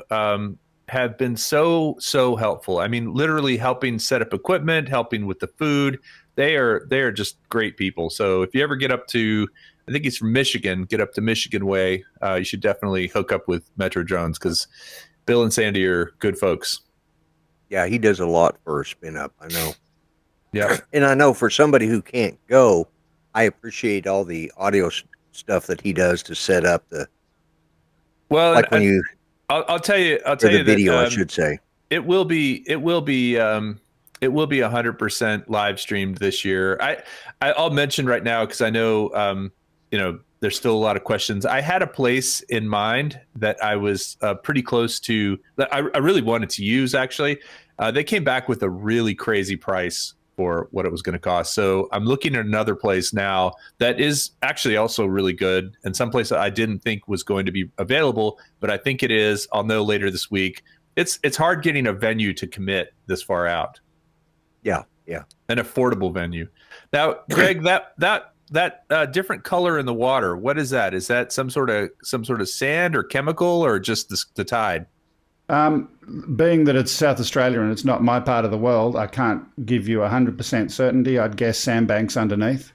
have been so helpful. I mean, literally helping set up equipment, helping with the food. They are just great people. So if you ever get up to, I think he's from Michigan, get up to Michigan Way, you should definitely hook up with MetroDrones because Bill and Sandy are good folks. Yeah, he does a lot for Spin Up. I know. Yeah, and I know for somebody who can't go, I appreciate all the audio stuff that he does to set up the. Well, like when you. I'll tell you the video, that, I should say. It will be 100% live streamed this year. I'll mention right now because I know there's still a lot of questions. I had a place in mind that I was pretty close to. That I really wanted to use. Actually, they came back with a really crazy price for what it was going to cost. So I'm looking at another place now that is actually also really good, and someplace that I didn't think was going to be available, but I think it is. I'll know later this week. It's hard getting a venue to commit this far out. Yeah. An affordable venue. Now, Greg, that different color in the water. What is that? Is that some sort of sand or chemical or just the tide? Being that it's South Australia and it's not my part of the world, I can't give you 100% certainty. I'd guess sandbanks underneath.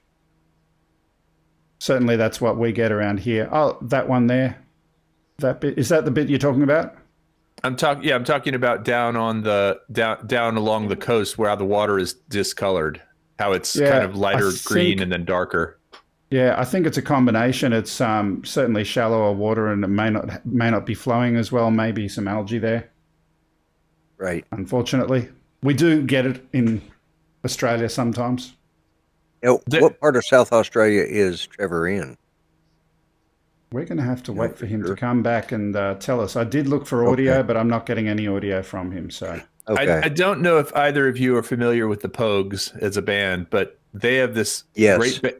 Certainly that's what we get around here. Oh, that one there. That bit, is that the bit you're talking about? I'm talking about down on the down along the coast where the water is discolored. How it's kind of lighter green and then darker. Yeah, I think it's a combination. It's certainly shallower water, and it may not be flowing as well. Maybe some algae there. Right. Unfortunately, we do get it in Australia sometimes. Now, what part of South Australia is Trevor in? We're going to have to wait for him to come back and tell us. I did look for audio, but I'm not getting any audio from him. So I don't know if either of you are familiar with the Pogues as a band, but they have this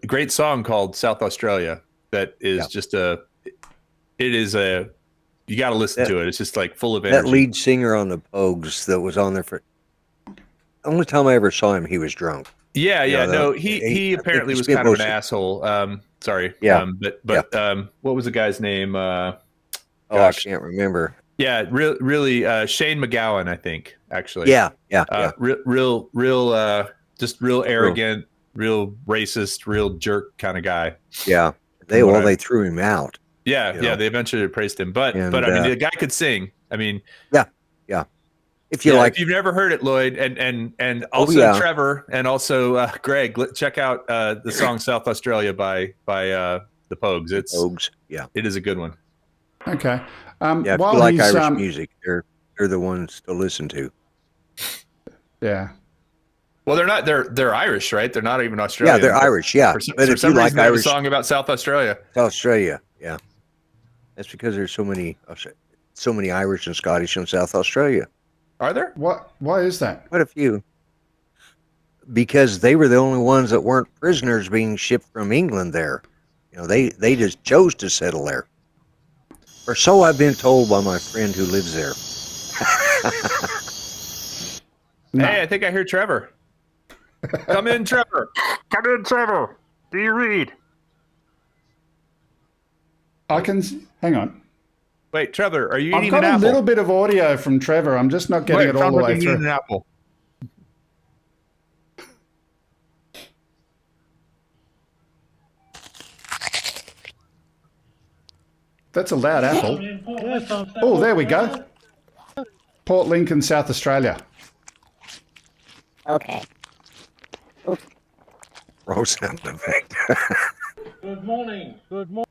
great song called South Australia that is you got to listen to it. It's just like full of energy. That lead singer on the Pogues that was on there for only time I ever saw him, he was drunk. He apparently was kind of an asshole. Sorry. But what was the guy's name? I can't remember. Yeah, really, Shane McGowan, I think, actually. Yeah. Just real arrogant, real racist, real jerk kind of guy. Yeah. They threw him out. Yeah, they eventually replaced him. But I mean, the guy could sing. I mean, yeah. If if you've never heard it, Lloyd, and also Trevor, and also Greg, check out the song "South Australia" by the Pogues. It is a good one. Okay. If you like Irish music, they're the ones to listen to. Yeah. Well, they're not. They're Irish, right? They're not even Australian. Yeah, they're Irish. Yeah, but if you like Irish, song about South Australia. South Australia. Yeah, that's because there's so many Irish and Scottish in South Australia. Are there? What? Why is that? Quite a few. Because they were the only ones that weren't prisoners being shipped from England there. They just chose to settle there. Or so I've been told by my friend who lives there. Hey, I think I hear Trevor. Come in, Trevor. Come in, Trevor. Do you read? I can. Hang on. Wait, Trevor, are you eating an apple? I've got a little bit of audio from Trevor. I'm just not getting it all the way through. An apple. That's a loud apple. Oh, there we go. Port Lincoln, South Australia. Okay. Wrong sound effect. Good morning. Good morning.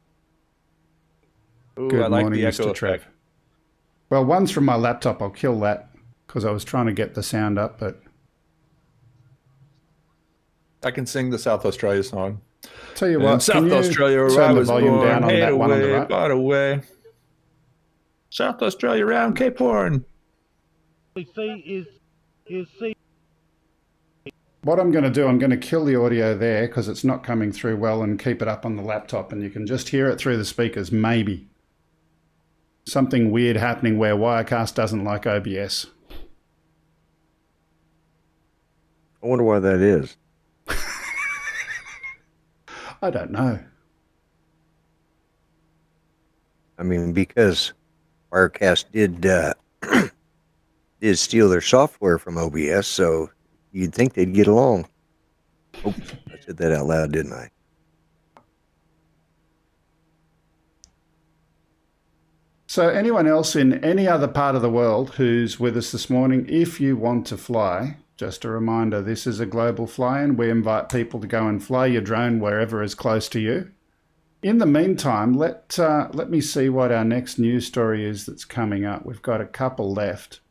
Ooh, I like the echo Mr. effect. Trev. Well, one's from my laptop. I'll kill that because I was trying to get the sound up, but I can sing the South Australia song. Tell you what, South Australia, where turn I the was volume born, down on that one on the right? By the way. South Australia around Cape Horn. What I'm going to do, I'm going to kill the audio there because it's not coming through well and keep it up on the laptop and you can just hear it through the speakers, maybe. Something weird happening where Wirecast doesn't like OBS. I wonder why that is. I don't know. I mean, because Wirecast did steal their software from OBS, so you'd think they'd get along. Oops, I said that out loud, didn't I? So anyone else in any other part of the world who's with us this morning, if you want to fly, just a reminder, this is a global fly-in. We invite people to go and fly your drone wherever is close to you. In the meantime, let me see what our next news story is that's coming up. We've got a couple left.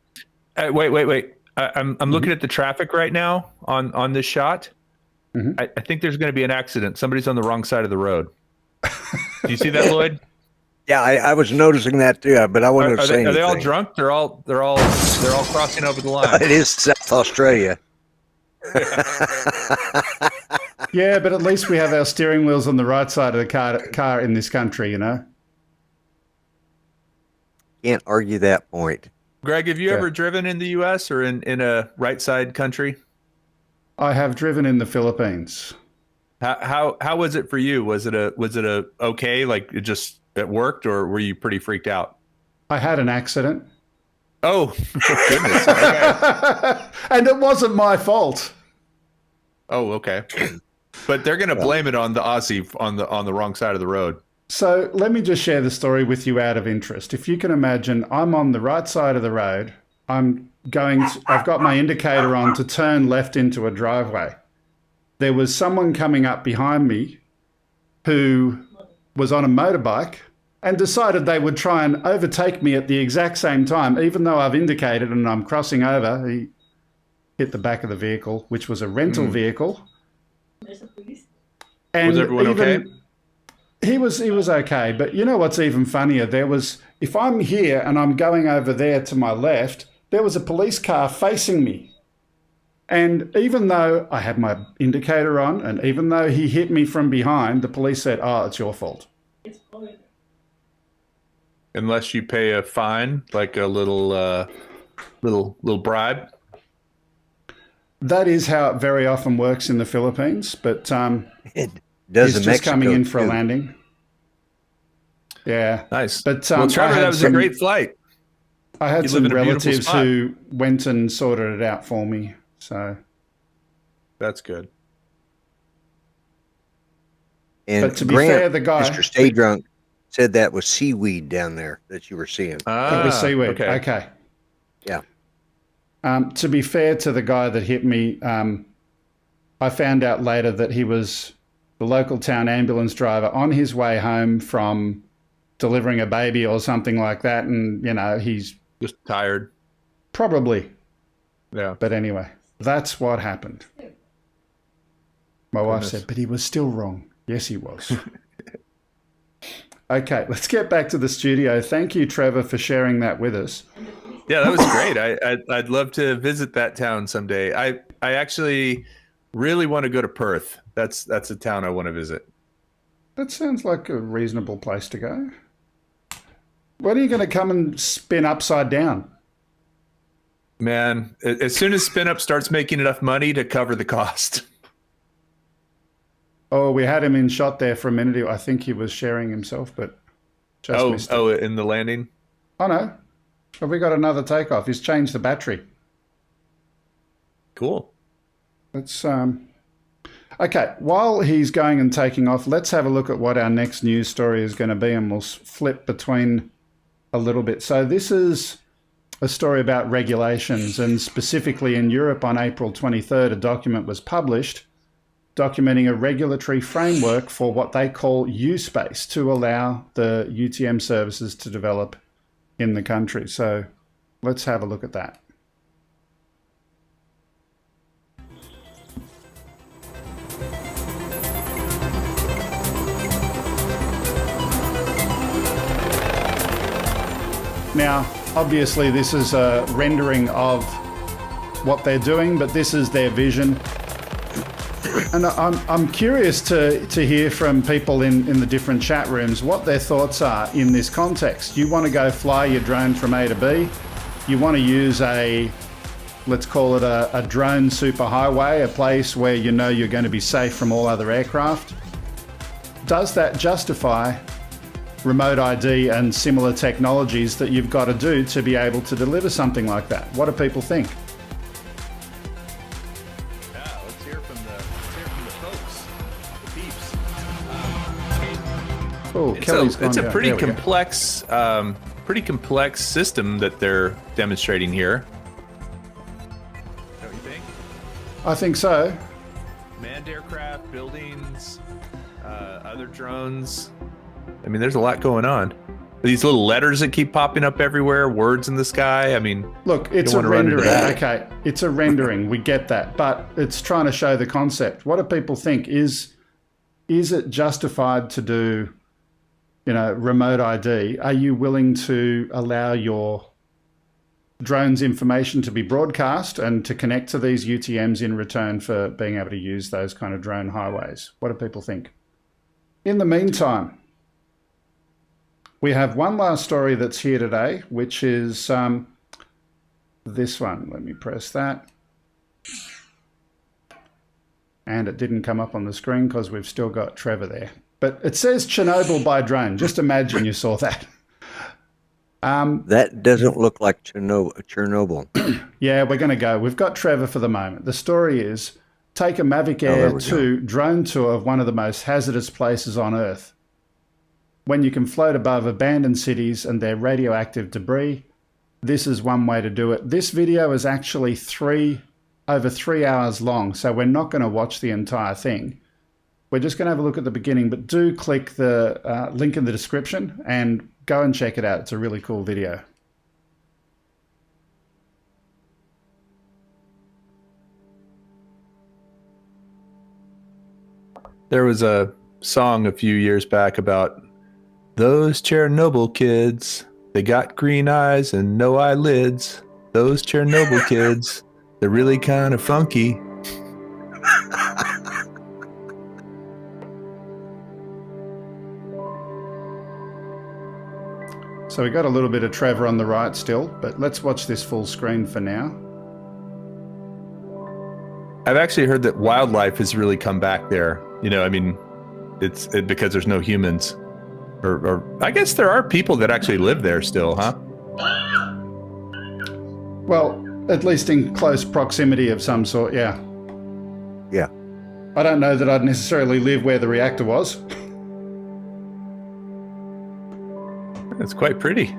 Wait. I'm looking at the traffic right now on this shot. Mm-hmm. I think there's going to be an accident. Somebody's on the wrong side of the road. Do you see that, Lloyd? Yeah, I was noticing that too, but I wasn't saying anything. Are they all drunk? They're all crossing over the line. It is South Australia. Yeah, but at least we have our steering wheels on the right side of the car in this country, you know? Can't argue that point. Greg, have you ever driven in the U.S. or in a right side country? I have driven in the Philippines. How was it for you? Was it a okay, like it worked, or were you pretty freaked out? I had an accident. Oh, goodness. Okay. And it wasn't my fault. Oh, okay. But they're going to blame it on the Aussie on the wrong side of the road. So let me just share the story with you out of interest. If you can imagine, I'm on the right side of the road. I've got my indicator on to turn left into a driveway. There was someone coming up behind me who was on a motorbike and decided they would try and overtake me at the exact same time, even though I've indicated and I'm crossing over. He hit the back of the vehicle, which was a rental vehicle. And was everyone okay? He was okay, but you know what's even funnier? If I'm here and I'm going over there to my left, there was a police car facing me. And even though I had my indicator on and even though he hit me from behind, the police said, "Oh, it's your fault." Unless you pay a fine, like a little bribe. That is how it very often works in the Philippines, but It does he's in just coming in for too. a landing. Yeah. Nice. But well, Trevor, that was a great flight. I had You some live in a beautiful relatives spot. who went and sorted it out for me. So That's good. And But to be Grant, fair, the guy- Mr. Stay Drunk, said that was seaweed down there that you were seeing. it was seaweed. Okay. Okay. Yeah. To be fair to the guy that hit me, I found out later that he was the local town ambulance driver on his way home from delivering a baby or something like that. And, you know, he's Just tired. probably, Yeah. but anyway, that's what happened. My wife Goodness. said, but he was still wrong. Yes, he was. Okay, let's get back to the studio. Thank you, Trevor, for sharing that with us. Yeah, that was great. I'd love to visit that town someday. I actually really want to go to Perth. That's a town I want to visit. That sounds like a reasonable place to go. When are you going to come and spin upside down? Man, as soon as Spin Up starts making enough money to cover the cost. Oh, we had him in shot there for a minute. I think he was sharing himself, but just missed it. In the landing? Oh, no. Have we got another takeoff? He's changed the battery. Cool. Let's okay, while he's going and taking off, let's have a look at what our next news story is going to be, and we'll flip between a little bit. So this is a story about regulations, and specifically in Europe on April 23rd, a document was published documenting a regulatory framework for what they call U-Space to allow the UTM services to develop in the country. So let's have a look at that. Now, obviously, this is a rendering of what they're doing, but this is their vision. And I'm curious to hear from people in the different chat rooms what their thoughts are in this context. You want to go fly your drone from A to B. You want to use let's call it a drone superhighway, a place where you know you're going to be safe from all other aircraft. Does that justify remote ID and similar technologies that you've got to do to be able to deliver something like that? What do people think? Yeah, let's hear from the folks, the peeps. Oh, Kelly's gone It's a down. pretty There we go. complex system that they're demonstrating here. Don't you think? I think so. Manned aircraft, buildings, other drones. I mean, there's a lot going on. These little letters that keep popping up everywhere, words in the sky. I mean, Look, it's a wanna run into rendering. that. Okay, it's a rendering. We get that, but it's trying to show the concept. What do people think? Is it justified to do, remote ID? Are you willing to allow your drone's information to be broadcast and to connect to these UTMs in return for being able to use those kind of drone highways? What do people think? In the meantime, we have one last story that's here today, which is this one. Let me press that. And it didn't come up on the screen because we've still got Trevor there. But it says Chernobyl by drone. Just imagine you saw that. That doesn't look like Chernobyl. Yeah, we're going to go. We've got Trevor for the moment. The story is, take a Mavic there Air we 2 drone tour of one of the most hazardous places on Earth. When you can float above abandoned cities and their radioactive debris, this is one way to do it. This video is actually over 3 hours long, so we're not going to watch the entire thing. We're just going to have a look at the beginning, but do click the link in the description and go and check it out. It's a really cool video. there was a song a few years back about those Chernobyl kids. They got green eyes and no eyelids. Those Chernobyl kids, they're really kind of funky. So we got a little bit of Trevor on the right still, but let's watch this full screen for now. I've actually heard that wildlife has really come back there. You know, I mean, it's because there's no humans. Or I guess there are people that actually live there still, huh? Well, at least in close proximity of some sort, yeah. Yeah. I don't know that I'd necessarily live where the reactor was. It's quite pretty.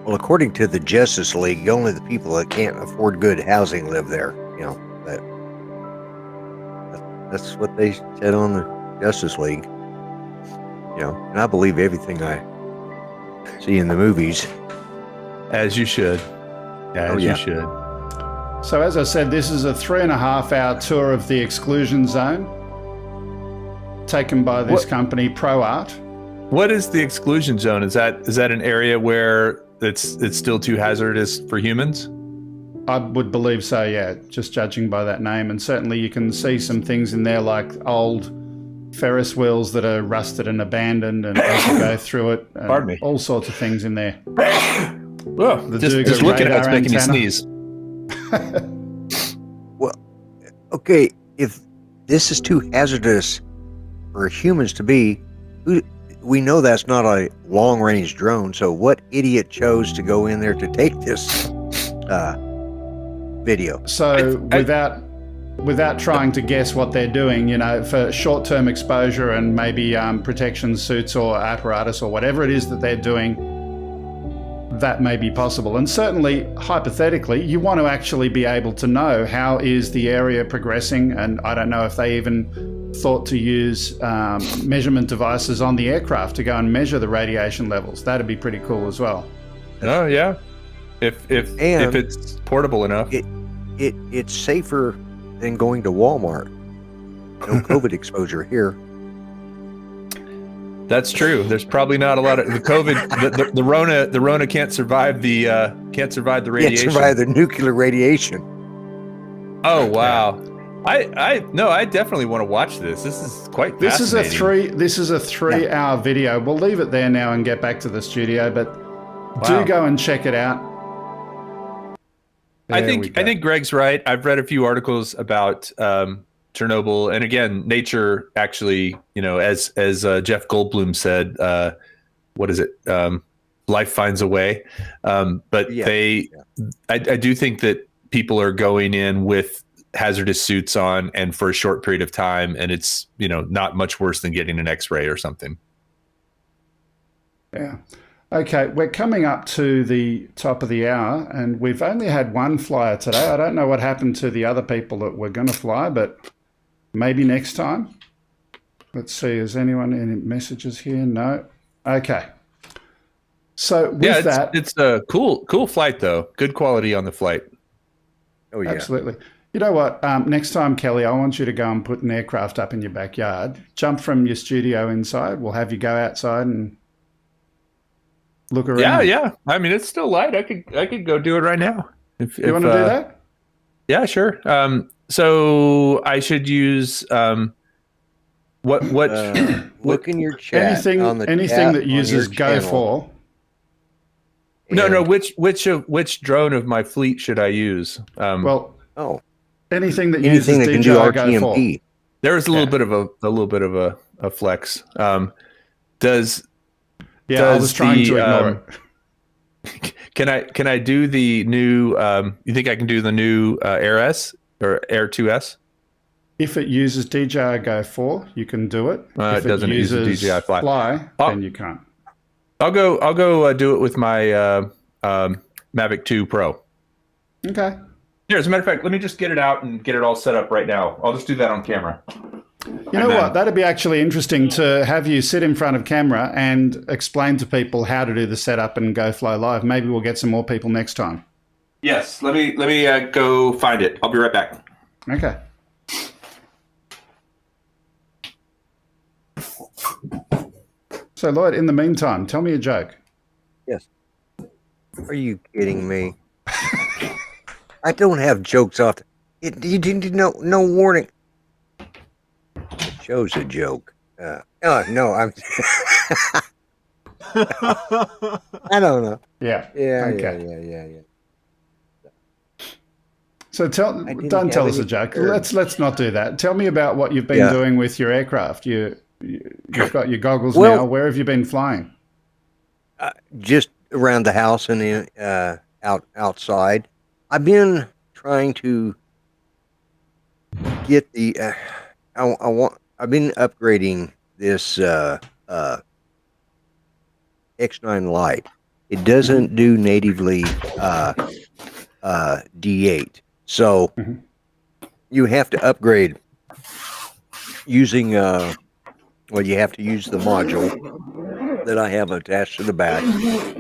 Well, according to the Justice League, only the people that can't afford good housing live there. You know, that's what they said on the Justice League. You know, and I believe everything I see in the movies. As you should. As you should. So as I said, this is a 3.5-hour tour of the exclusion zone taken by this company, ProArt. What is the exclusion zone? Is that an area where it's still too hazardous for humans? I would believe so, yeah, just judging by that name. And certainly you can see some things in there like old Ferris wheels that are rusted and abandoned, and as you go through it, Pardon me. All sorts of things in there. Well, just looking at it's making me sneeze. Well, okay, if this is too hazardous for humans to be, we know that's not a long-range drone, so what idiot chose to go in there to take this video? So without trying to guess what they're doing, you know, for short-term exposure and maybe protection suits or apparatus or whatever it is that they're doing, that may be possible. And certainly, hypothetically, you want to actually be able to know how is the area progressing. And I don't know if they even thought to use measurement devices on the aircraft to go and measure the radiation levels. That'd be pretty cool as well. Oh yeah, if it's portable enough. It's safer than going to Walmart. No COVID exposure here. That's true. There's probably not a lot of the COVID. The Rona can't survive the radiation. Can't survive the nuclear radiation. Oh wow! I definitely want to watch this. This is quite fascinating. This is a 3-hour video. We'll leave it there now and get back to the studio. But do go and check it out. I think Greg's right. I've read a few articles about Chernobyl, and again, nature actually, you know, as Jeff Goldblum said, what is it? Life finds a way. But I do think that people are going in with hazardous suits on and for a short period of time, and it's, you know, not much worse than getting an X-ray or something. Yeah. Okay, we're coming up to the top of the hour, and we've only had one flyer today. I don't know what happened to the other people that were going to fly, but maybe next time. Let's see, is anyone any messages here? No. Okay. So with it's a cool flight though. Good quality on the flight. Oh yeah, absolutely. You know what? Next time, Kelly, I want you to go and put an aircraft up in your backyard. Jump from your studio inside. We'll have you go outside and look around. Yeah. I mean, it's still light. I could go do it right now. If you want to do that? Yeah, sure. So I should use what look in your chat. Anything that uses Go4. No. Which drone of my fleet should I use? Anything that uses that can do RTMP. There is a little bit of a flex. I was trying to ignore it. Can I do the new? You think I can do the new Air S or Air 2S? If it uses DJI Go 4, you can do it. If it doesn't use DJI Fly, then you can't. I'll go do it with my Mavic 2 Pro. Okay. Here, as a matter of fact, let me just get it out and get it all set up right now. I'll just do that on camera. You know what? That'd be actually interesting to have you sit in front of camera and explain to people how to do the setup and go fly live. Maybe we'll get some more people next time. Yes. Let me go find it. I'll be right back. Okay. So, Lloyd, in the meantime, tell me a joke. Yes. Are you kidding me? I don't have jokes off. You didn't no warning. It shows a joke. No, I'm. I don't know. Yeah. Yeah. So don't tell us a joke. Let's not do that. Tell me about what you've been doing with your aircraft. You've got your goggles now. Where have you been flying? Just around the house and outside. I've been trying to get the. I've been upgrading this X9 Lite. It doesn't do natively D8, so you have to upgrade using. Well, you have to use the module that I have attached to the back,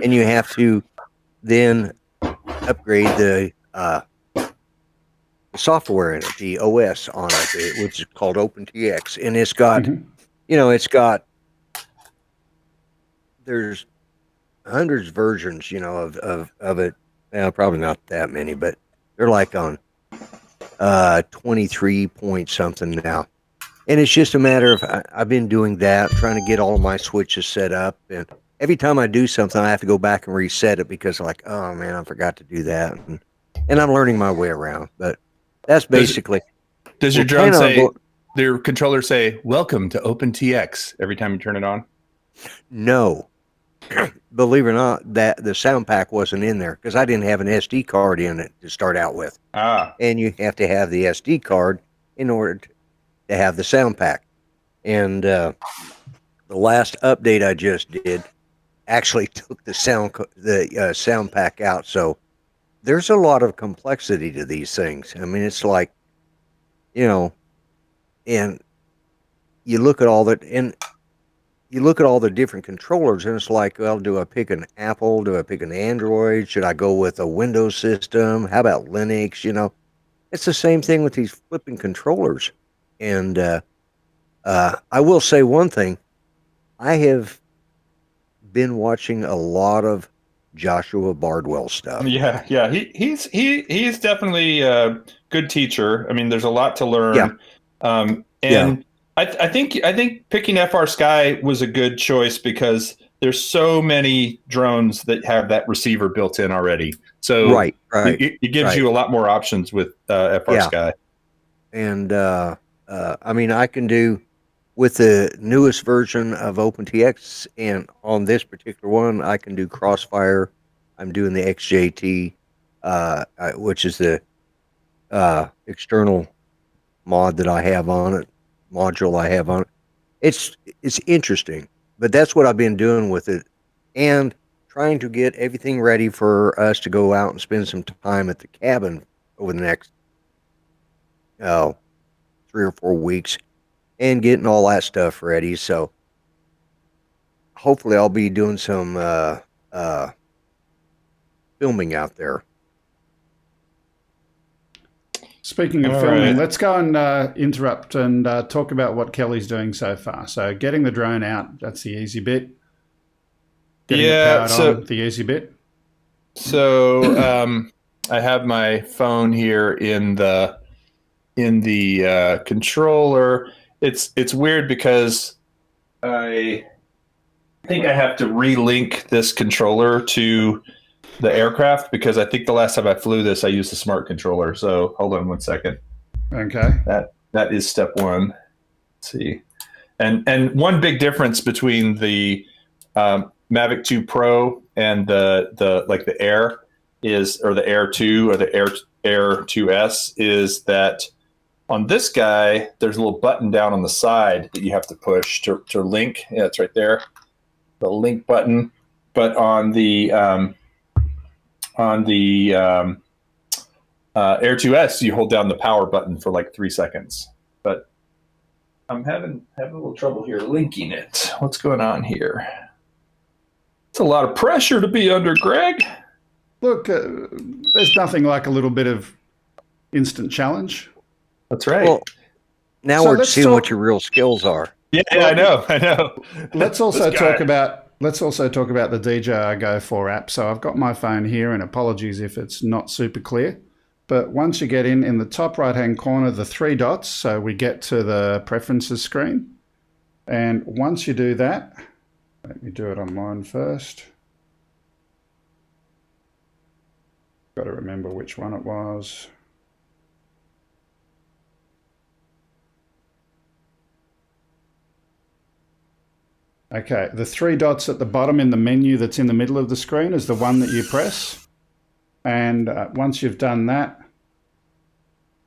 and you have to then upgrade the software in it, the OS on it, which is called OpenTX, and it's got, there's hundreds of versions, of it. Well, probably not that many, but they're like on 23 point something now. And it's just a matter of, I've been doing that, trying to get all of my switches set up. And every time I do something, I have to go back and reset it because like, oh man, I forgot to do that. And I'm learning my way around, but that's basically. Does your drone say, your controller say, welcome to OpenTX every time you turn it on? No. Believe it or not, that the sound pack wasn't in there because I didn't have an SD card in it to start out with. And you have to have the SD card in order to have the sound pack. And the last update I just did actually took the sound pack out. So there's a lot of complexity to these things. I mean, it's like, and you look at all that, and you look at all the different controllers, and it's like, well, do I pick an Apple? Do I pick an Android? Should I go with a Windows system? How about Linux? It's the same thing with these flipping controllers. And I will say one thing. I have been watching a lot of Joshua Bardwell stuff. Yeah. He's definitely a good teacher. I mean, there's a lot to learn. I think picking FR Sky was a good choice because there's so many drones that have that receiver built in already. So it gives you a lot more options with FR Sky. And I mean, I can do with the newest version of OpenTX, and on this particular one, I can do Crossfire. I'm doing the XJT, which is the external mod that I have on it. Module I have on it. It's interesting, but that's what I've been doing with it, and trying to get everything ready for us to go out and spend some time at the cabin over the next 3 or 4 weeks, and getting all that stuff ready. So hopefully I'll be doing some filming out there. Speaking of filming, let's go and interrupt and talk about what Kelly's doing so far. So getting the drone out, that's the easy bit. Getting it powered on, the easy bit. So I have my phone here in the controller. It's weird because I think I have to relink this controller to the aircraft because I think the last time I flew this, I used the smart controller. So hold on one second. Okay. That is step one. Let's see. And one big difference between the Mavic 2 Pro and the Air is, or the Air 2 or the Air 2S, is that on this guy, there's a little button down on the side that you have to push to link. Yeah, it's right there. The link button. But on the Air 2S, you hold down the power button for like 3 seconds. But I'm having a little trouble here linking it. What's going on here? It's a lot of pressure to be under, Greg. Look, there's nothing like a little bit of instant challenge. That's right. Well, now we're seeing what your real skills are. Yeah, I know. Let's also talk about the DJI Go 4 app. So I've got my phone here, and apologies if it's not super clear. But once you get in the top right-hand corner, the 3 dots, so we get to the preferences screen. And once you do that, let me do it on mine first. Got to remember which one it was. Okay, the 3 dots at the bottom in the menu that's in the middle of the screen is the one that you press. And once you've done that,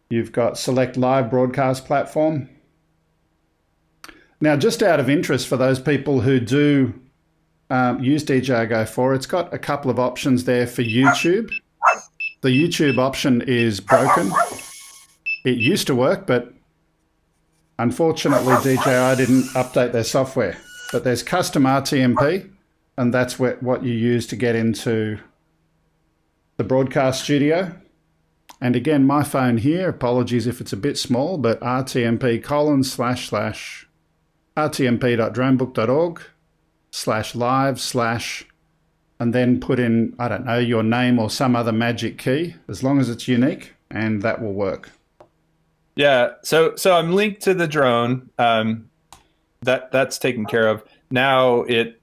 you've got select live broadcast platform. Now, just out of interest for those people who do use DJI Go 4, it's got a couple of options there for YouTube. The YouTube option is broken. It used to work, but unfortunately DJI didn't update their software. But there's custom RTMP, and that's what you use to get into the broadcast studio. And again, my phone here, apologies if it's a bit small, but rtmp://rtmp.dronebook.org/live/ and then put in, I don't know, your name or some other magic key, as long as it's unique, and that will work. Yeah, so I'm linked to the drone. That's taken care of. Now it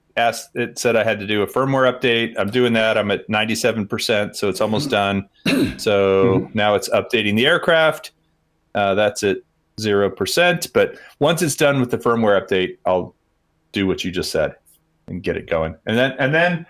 said I had to do a firmware update. I'm doing that. I'm at 97%, so it's almost done. So now it's updating the aircraft. That's at 0%. But once it's done with the firmware update, I'll do what you just said and get it going. And then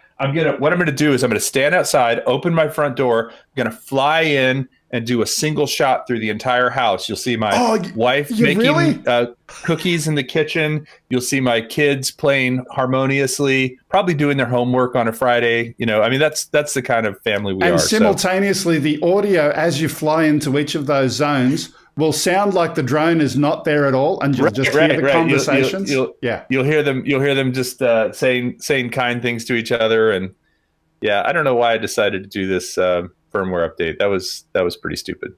what I'm gonna do is I'm gonna stand outside, open my front door. I'm gonna fly in and do a single shot through the entire house. You'll see my wife making cookies in the kitchen. You'll see my kids playing harmoniously, probably doing their homework on a Friday. I mean, that's the kind of family we are. And simultaneously, the audio as you fly into each of those zones will sound like the drone is not there at all, and you'll just hear the conversations. You'll hear them just saying kind things to each other. And yeah, I don't know why I decided to do this firmware update. That was pretty stupid.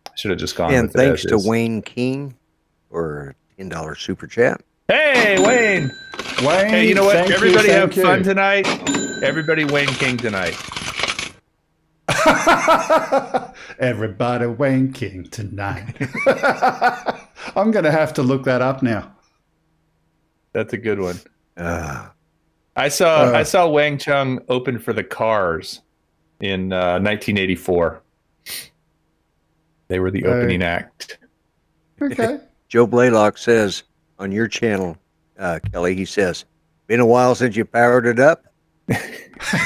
I should have just gone. And with thanks to Wayne King for $10 super chat. Hey, Wayne. Hey, you know what? Everybody have fun tonight. Everybody Wayne King tonight. Everybody Wayne King tonight. I'm going to have to look that up now. That's a good one. I saw Wang Chung open for the Cars in 1984. They were the opening act. Okay. Joe Blaylock says on your channel, Kelly, he says, been a while since you powered it up.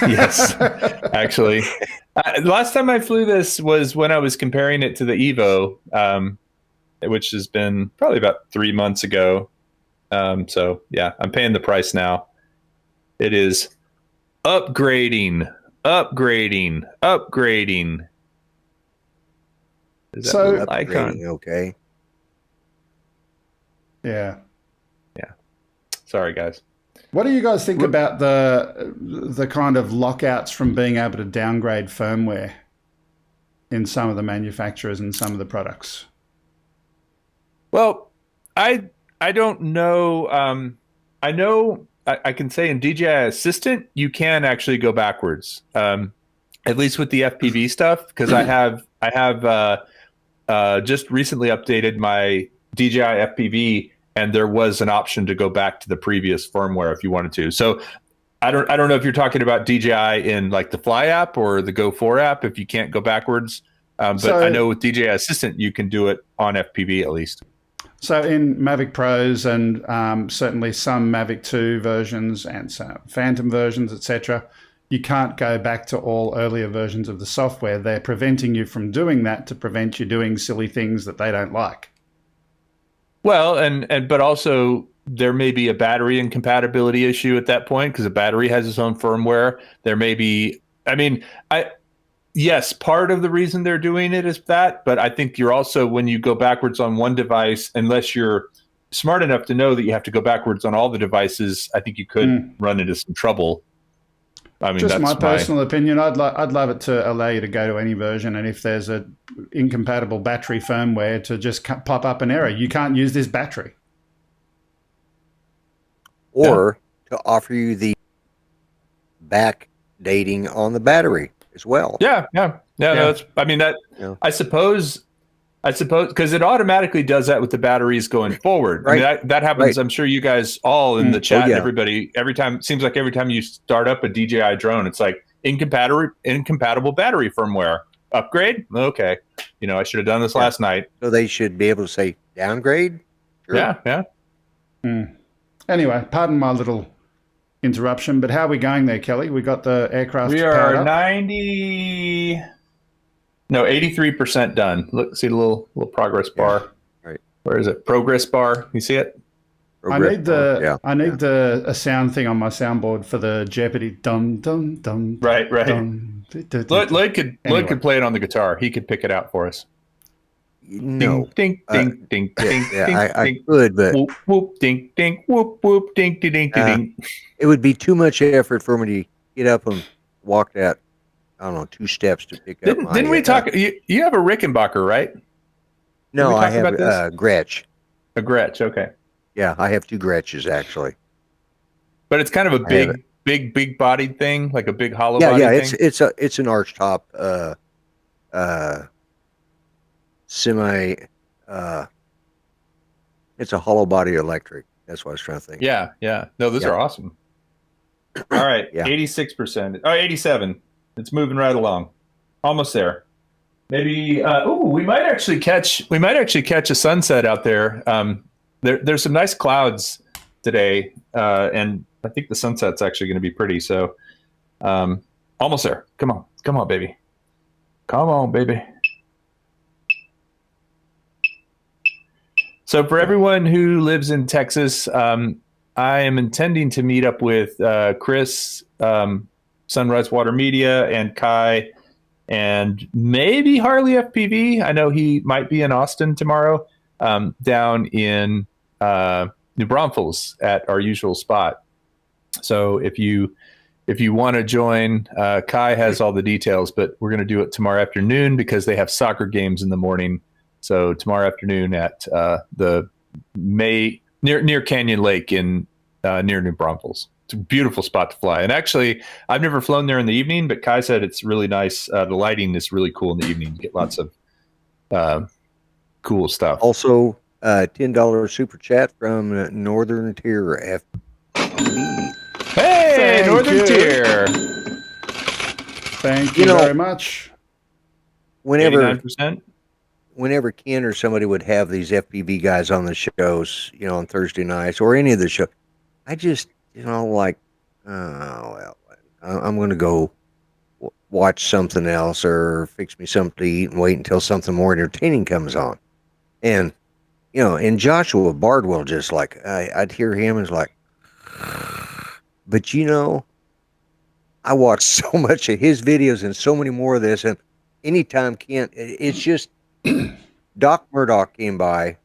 Yes, actually. The last time I flew this was when I was comparing it to the Evo, which has been probably about 3 months ago. So yeah, I'm paying the price now. It is upgrading. Is that So icon? Okay. Yeah. Sorry, guys. What do you guys think about the kind of lockouts from being able to downgrade firmware in some of the manufacturers and some of the products? Well, I don't know. I know I can say in DJI Assistant you can actually go backwards, at least with the FPV stuff, because I have just recently updated my DJI FPV. And there was an option to go back to the previous firmware if you wanted to. So I don't know if you're talking about DJI in like the Fly app or the Go 4 app if you can't go backwards. But I know with DJI Assistant you can do it on FPV at least. So in Mavic Pros and certainly some Mavic 2 versions and some Phantom versions, etc., you can't go back to all earlier versions of the software. They're preventing you from doing that to prevent you doing silly things that they don't like. Well, but also there may be a battery incompatibility issue at that point because the battery has its own firmware. There may be, yes, part of the reason they're doing it is that, but I think you're also, when you go backwards on one device, unless you're smart enough to know that you have to go backwards on all the devices, I think you could run into some trouble. I mean, just that's my personal opinion. I'd love it to allow you to go to any version, and if there's a incompatible battery firmware, to just pop up an error. You can't use this battery, or to offer you the back dating on the battery as well. Yeah. No, that's, I mean that. Yeah. I suppose because it automatically does that with the batteries going forward. Right. I mean, that happens. Right. I'm sure you guys all in the chat, everybody, every time you start up a DJI drone, it's like incompatible battery firmware upgrade. Okay. I should have done this last night. So they should be able to say downgrade. Sure. Yeah. And Anyway, pardon my little interruption, but how are we going there, Kelly? We got the aircraft We powered are up? 83% done. Look, see the little progress bar. Right. Where is it? Progress bar. You see it? I need a sound thing on my soundboard for the Jeopardy dum dum dum. Right. Dum, Lloyd could play it on the guitar. He could pick it out for us. No. Ding, ding, ding, ding, Yeah, ding, I ding. could, but Whoop, whoop, ding, ding, whoop, whoop, ding, ding, ding, ding. it would be too much effort for me to get up and walk that, I don't know, 2 steps to pick up my... Didn't we talk? You have a Rickenbacker, right? No, I have a Gretsch. A Gretsch, okay. Yeah, I have 2 Gretches, actually. But it's kind of a big bodied thing, like a big hollow body thing? It's an arch top semi... it's a hollow body electric. That's what I was trying to think. Yeah. No, those are awesome. All right, 86%. Oh, 87. It's moving right along. Almost there. Maybe we might actually catch a sunset out there. There's some nice clouds today, and I think the sunset's actually going to be pretty. So, almost there. Come on, baby. Come on, baby. So for everyone who lives in Texas, I am intending to meet up with Chris, Sunrise Water Media, and Kai, and maybe Harley FPV. I know he might be in Austin tomorrow, down in New Braunfels at our usual spot. So if you want to join, Kai has all the details, but we're going to do it tomorrow afternoon because they have soccer games in the morning. So tomorrow afternoon at the near Canyon Lake in near New Braunfels. It's a beautiful spot to fly. And actually, I've never flown there in the evening, but Kai said it's really nice. The lighting is really cool in the evening. You get lots of cool stuff. Also, $10 super chat from Northern Tier FPV. Hey, Northern Tier. Thank you very much. Whenever 89%. Whenever Ken or somebody would have these FPV guys on the shows, on Thursday nights or any of the show, I just, I'm going to go watch something else or fix me something to eat and wait until something more entertaining comes on. And, and Joshua Bardwell, just like, I'd hear him and it's like, but I watched so much of his videos and so many more of this. And anytime Ken, it's just, Doc Murdoch came by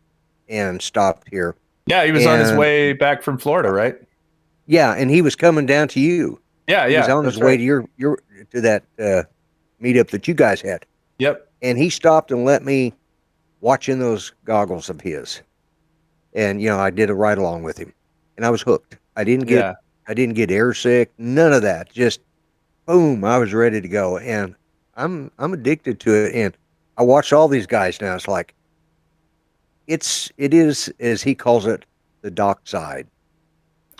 and stopped here. Yeah, he was on his way back from Florida, right? Yeah, and he was coming down to you. Yeah, he was on his way to your to that meetup that you guys had. Yep. And he stopped and let me watch in those goggles of his. And I did a ride along with him, and I was hooked. I didn't get airsick, none of that. Just boom, I was ready to go, and I'm addicted to it. And I watch all these guys now. It's like, it is, as he calls it, the dock side.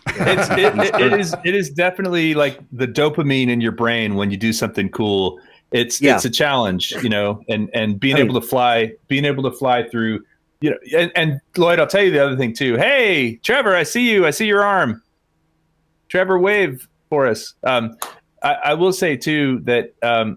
It is definitely like the dopamine in your brain when you do something cool. It's a challenge, and being able to fly through, and Lloyd, I'll tell you the other thing too. Hey, Trevor, I see you. I see your arm. Trevor, wave for us. I will say too that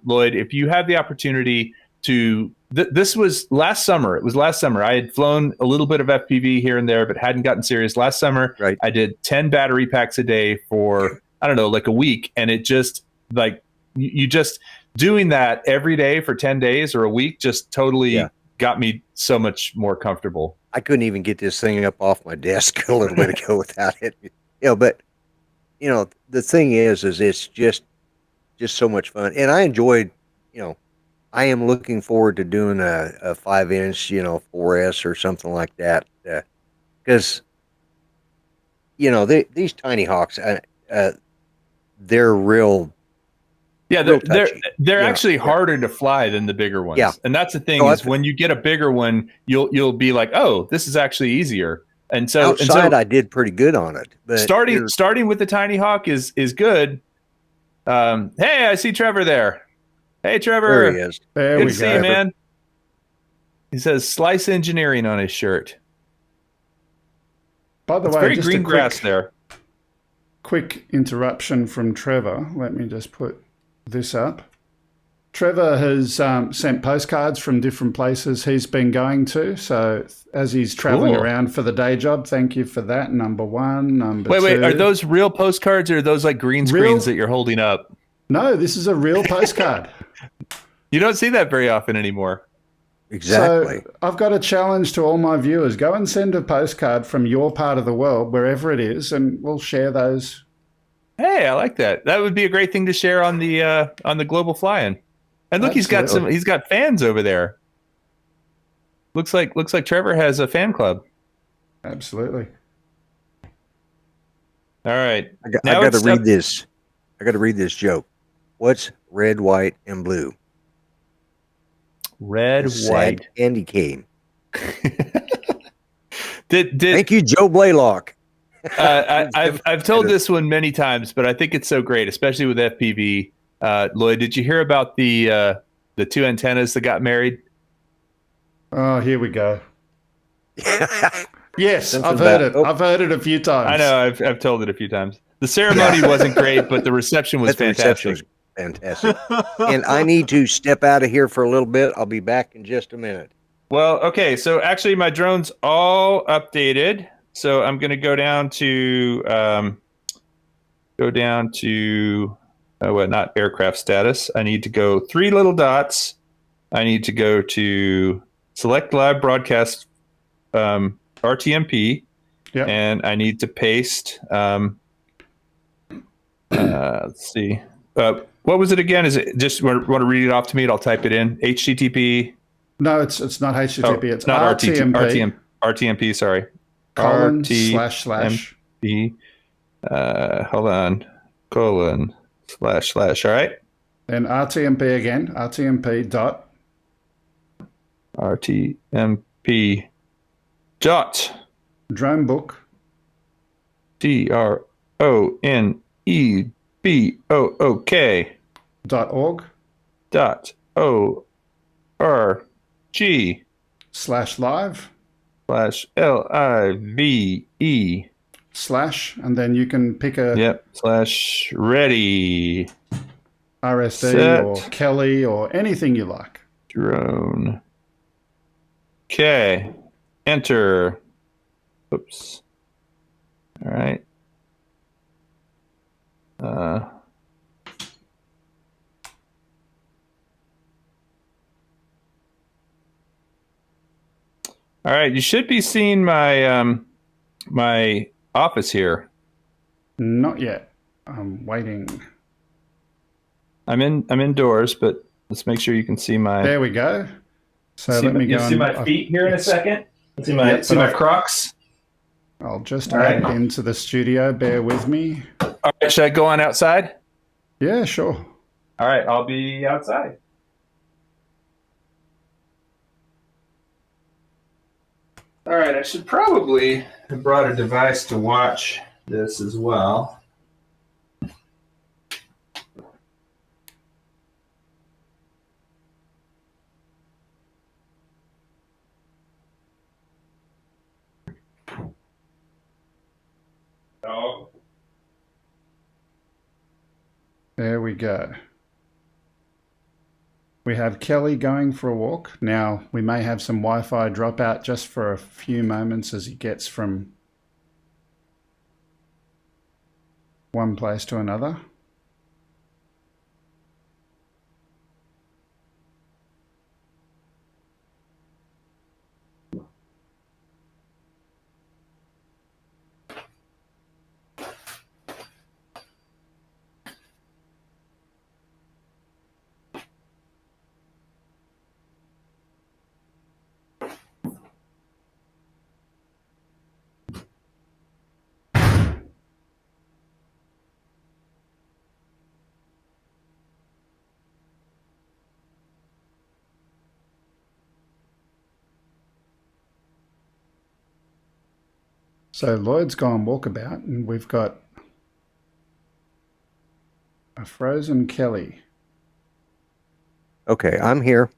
Lloyd, if you have the opportunity to, this was last summer. It was last summer. I had flown a little bit of FPV here and there, but hadn't gotten serious. Last summer, I did 10 battery packs a day for, I don't know, like a week. And it just like, you just doing that every day for 10 days or a week just totally got me so much more comfortable. I couldn't even get this thing up off my desk a little bit ago without it. But the thing is it's just so much fun. And I enjoyed, I am looking forward to doing a 5-inch, 4S or something like that. Because, these Tiny Hawks, they're real. Yeah, they're actually harder to fly than the bigger ones. Yeah. And that's the thing is when you get a bigger one, you'll be like, oh, this is actually easier. And so outside, I did pretty good on it. But starting with the Tiny Hawk is good. Hey, I see Trevor there. Hey, Trevor. There he is. There Good we to see go. you, man. He says Slice Engineering on his shirt. By the It's way, very just green a grass there. quick interruption from Trevor. Let me just put this up. Trevor has sent postcards from different places he's been going to. So as he's traveling around for the day job, thank you for that. Number one. Number two. Wait. Are those real postcards or are those like green screens that you're holding up? No, this is a real postcard. You don't see that very often anymore. Exactly. So I've got a challenge to all my viewers. Go and send a postcard from your part of the world, wherever it is, and we'll share those. Hey, I like that. That would be a great thing to share on the global fly-in. And look, Absolutely. he's got fans over there. Looks like Trevor has a fan club. Absolutely. All right. I got to read this. I got to read this joke. What's red, white, and blue? Red, white. Candy cane. Did Thank you, Joe Blaylock. I've told this one many times, but I think it's so great, especially with FPV. Lloyd, did you hear about the two antennas that got married? Oh, here we go. Yes, I've heard it. I've heard it a few times. I know. I've told it a few times. The ceremony wasn't great, but the reception was fantastic. Fantastic. And I need to step out of here for a little bit. I'll be back in just a minute. Well, okay. So actually, my drone's all updated. So I'm going to go down to not aircraft status. I need to go 3 little dots. I need to go to select live broadcast RTMP, and I need to paste. Let's see. What was it again? Is it just want to read it off to me? I'll type it in. HTTP. No, it's not HTTP. It's not RTMP. RTMP. Sorry. Colon // Hold on. Colon / All right. Then RTMP again. RTMP dot. RTMP dot. Drone book. DRONEBOOK. .org. .org. /live. /LIVE. / and then you can pick a /ready. RSD Set. or Kelly or anything you like. Drone. Okay. Enter. Oops. All right. All right, you should be seeing my my office here. Not yet. I'm waiting. I'm indoors, but let's make sure you can see my. There we go. So let me go. You see my feet here in a second. See my Crocs. I'll just add it into the studio. Bear with me. All right, should I go on outside? Yeah, sure. All right, I'll be outside. All right, I should probably have brought a device to watch this as well. Oh. There we go. We have Kelly going for a walk. Now, we may have some Wi-Fi dropout just for a few moments as he gets from one place to another. So Lloyd's gone walkabout, and we've got a frozen Kelly. Okay, I'm here.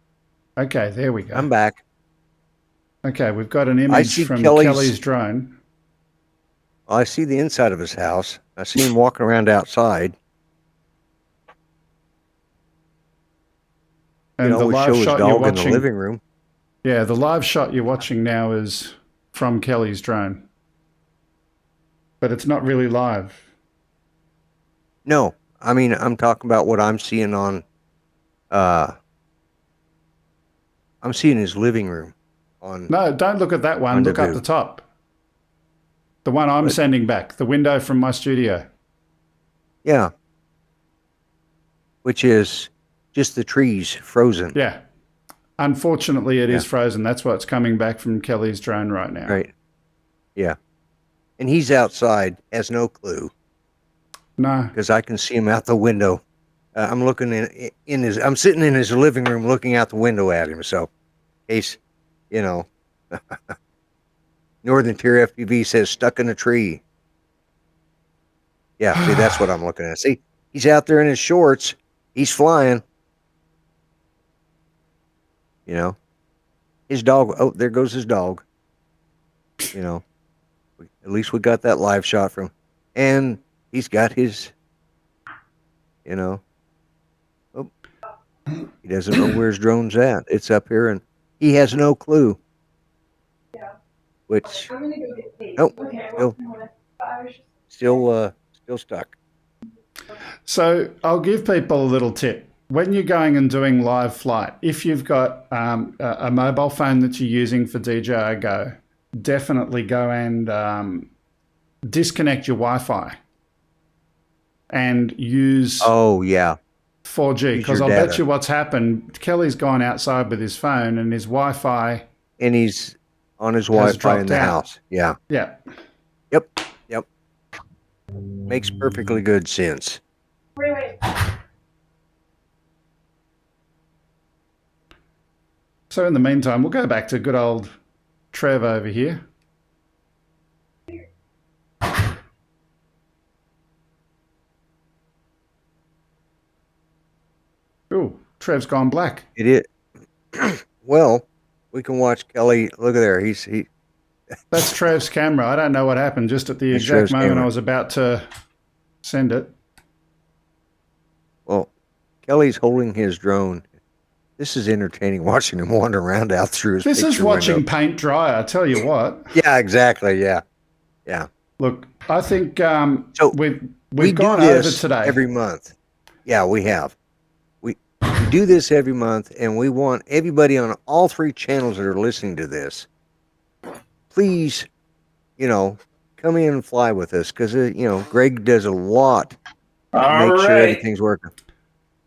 Okay, there we go. I'm back. Okay, we've got an image from Kelly's drone. I see the inside of his house. I see him walking around outside. And the live show his shot you're dog in the watching, living room. yeah, the live shot you're watching now is from Kelly's drone. But it's not really live. No, I mean, I'm talking about what I'm seeing on, I'm seeing his living room on. No, don't look at that one. Look up the top. The one I'm sending back, the window from my studio. Yeah. Which is just the trees frozen. Yeah. Unfortunately, it is frozen. That's what's coming back from Kelly's drone right now. Right. Yeah. And he's outside, has no clue. No. Because I can see him out the window. I'm looking in his, I'm sitting in his living room looking out the window at him. So, in case, Northern Tier FPV says stuck in a tree. Yeah, see, that's what I'm looking at. See, he's out there in his shorts. He's flying. His dog. Oh, there goes his dog. At least we got that live shot from, and he's got his, oh, he doesn't know where his drone's at. It's up here, and he has no clue. Which, still stuck. So I'll give people a little tip. When you're going and doing live flight, if you've got a mobile phone that you're using for DJI Go, definitely go and disconnect your Wi-Fi and use 4G, because I'll bet you what's happened. Kelly's gone outside with his phone and his Wi-Fi, and he's on his Wi-Fi in the house. Yeah. Yeah. Yep. Makes perfectly good sense. Wait. So in the meantime, we'll go back to good old Trev over here. Ooh, Trev's gone black. It is. Well, we can watch Kelly. Look at there. He. That's Trev's camera. I don't know what happened. Just at the exact moment I was about to send it. Well, Kelly's holding his drone. This is entertaining watching him wander around out through his. This is watching paint dry. I tell you what. Yeah, exactly. Yeah. Look, I think so we've gone over today every month. Yeah, we have. We do this every month, and we want everybody on all three channels that are listening to this. Please, come in and fly with us, because Greg does a lot to make sure everything's working.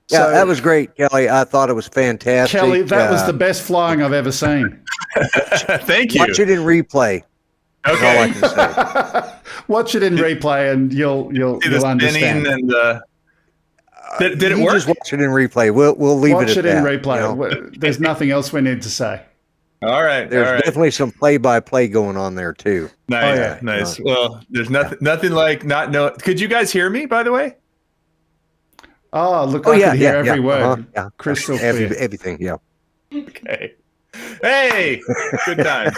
Yeah, that was great, Kelly. I thought it was fantastic. Kelly, that was the best flying I've ever seen. Thank you. Watch it in replay. Okay. All I can say. Watch it in replay, and you'll understand. And did it work? Just watch it in replay. We'll leave watch it at in that. replay. There's nothing else we need to say. All right. There's definitely some play-by-play going on there too. Nice. Nice. Well, there's nothing like not know. Could you guys hear me, by the way? Oh, look, I can hear every word. Yeah. Crystal clear. Everything, yeah. Okay. Hey, good time.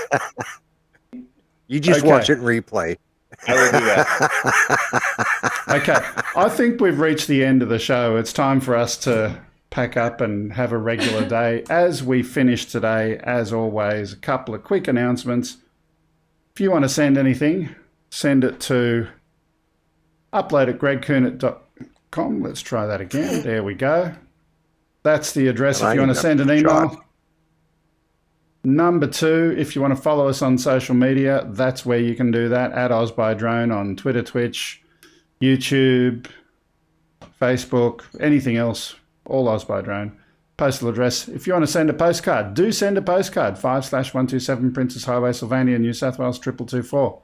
You just watch it in replay. I will do that. Okay. I think we've reached the end of the show. It's time for us to pack up and have a regular day. As we finish today, as always, a couple of quick announcements. If you want to send anything, send it to upload@gregkuhnert.com. Let's try that again. There we go. That's the address if you want to send an email. Number 2, if you want to follow us on social media, that's where you can do that, at OzByDrone on Twitter, Twitch, YouTube, Facebook, anything else, all OzByDrone. Postal address, if you want to send a postcard, do send a postcard, 5/127 Princess Highway, Sylvania, New South Wales, 2224.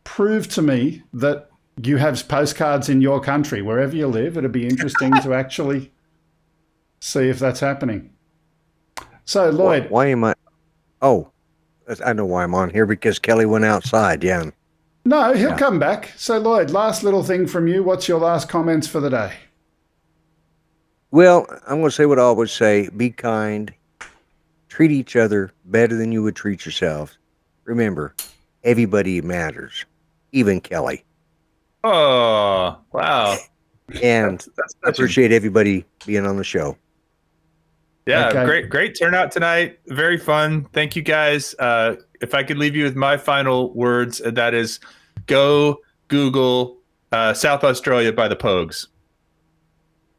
Prove to me that you have postcards in your country, wherever you live. It'd be interesting to actually see if that's happening. So, Lloyd. Why am I... Oh, I know why I'm on here, because Kelly went outside, yeah. No, he'll come back. So, Lloyd, last little thing from you. What's your last comments for the day? Well, I'm going to say what I always say. Be kind. Treat each other better than you would treat yourself. Remember, everybody matters. even Kelly. Oh, wow. And I appreciate everybody being on the show. Yeah, Okay. great turnout tonight. Very fun. Thank you guys. If I could leave you with my final words, that is go Google South Australia by the Pogues.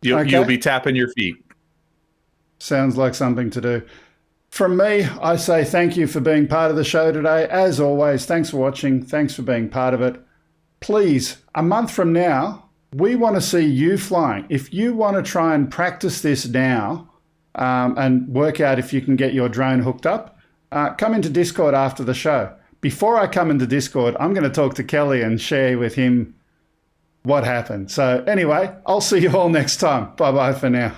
You'll be tapping your feet. Sounds like something to do. From me, I say thank you for being part of the show today. As always, thanks for watching. Thanks for being part of it. Please, a month from now, we want to see you flying. If you want to try and practice this now and work out if you can get your drone hooked up, come into Discord after the show. Before I come into Discord, I'm going to talk to Kelly and share with him what happened. So anyway, I'll see you all next time. Bye-bye for now.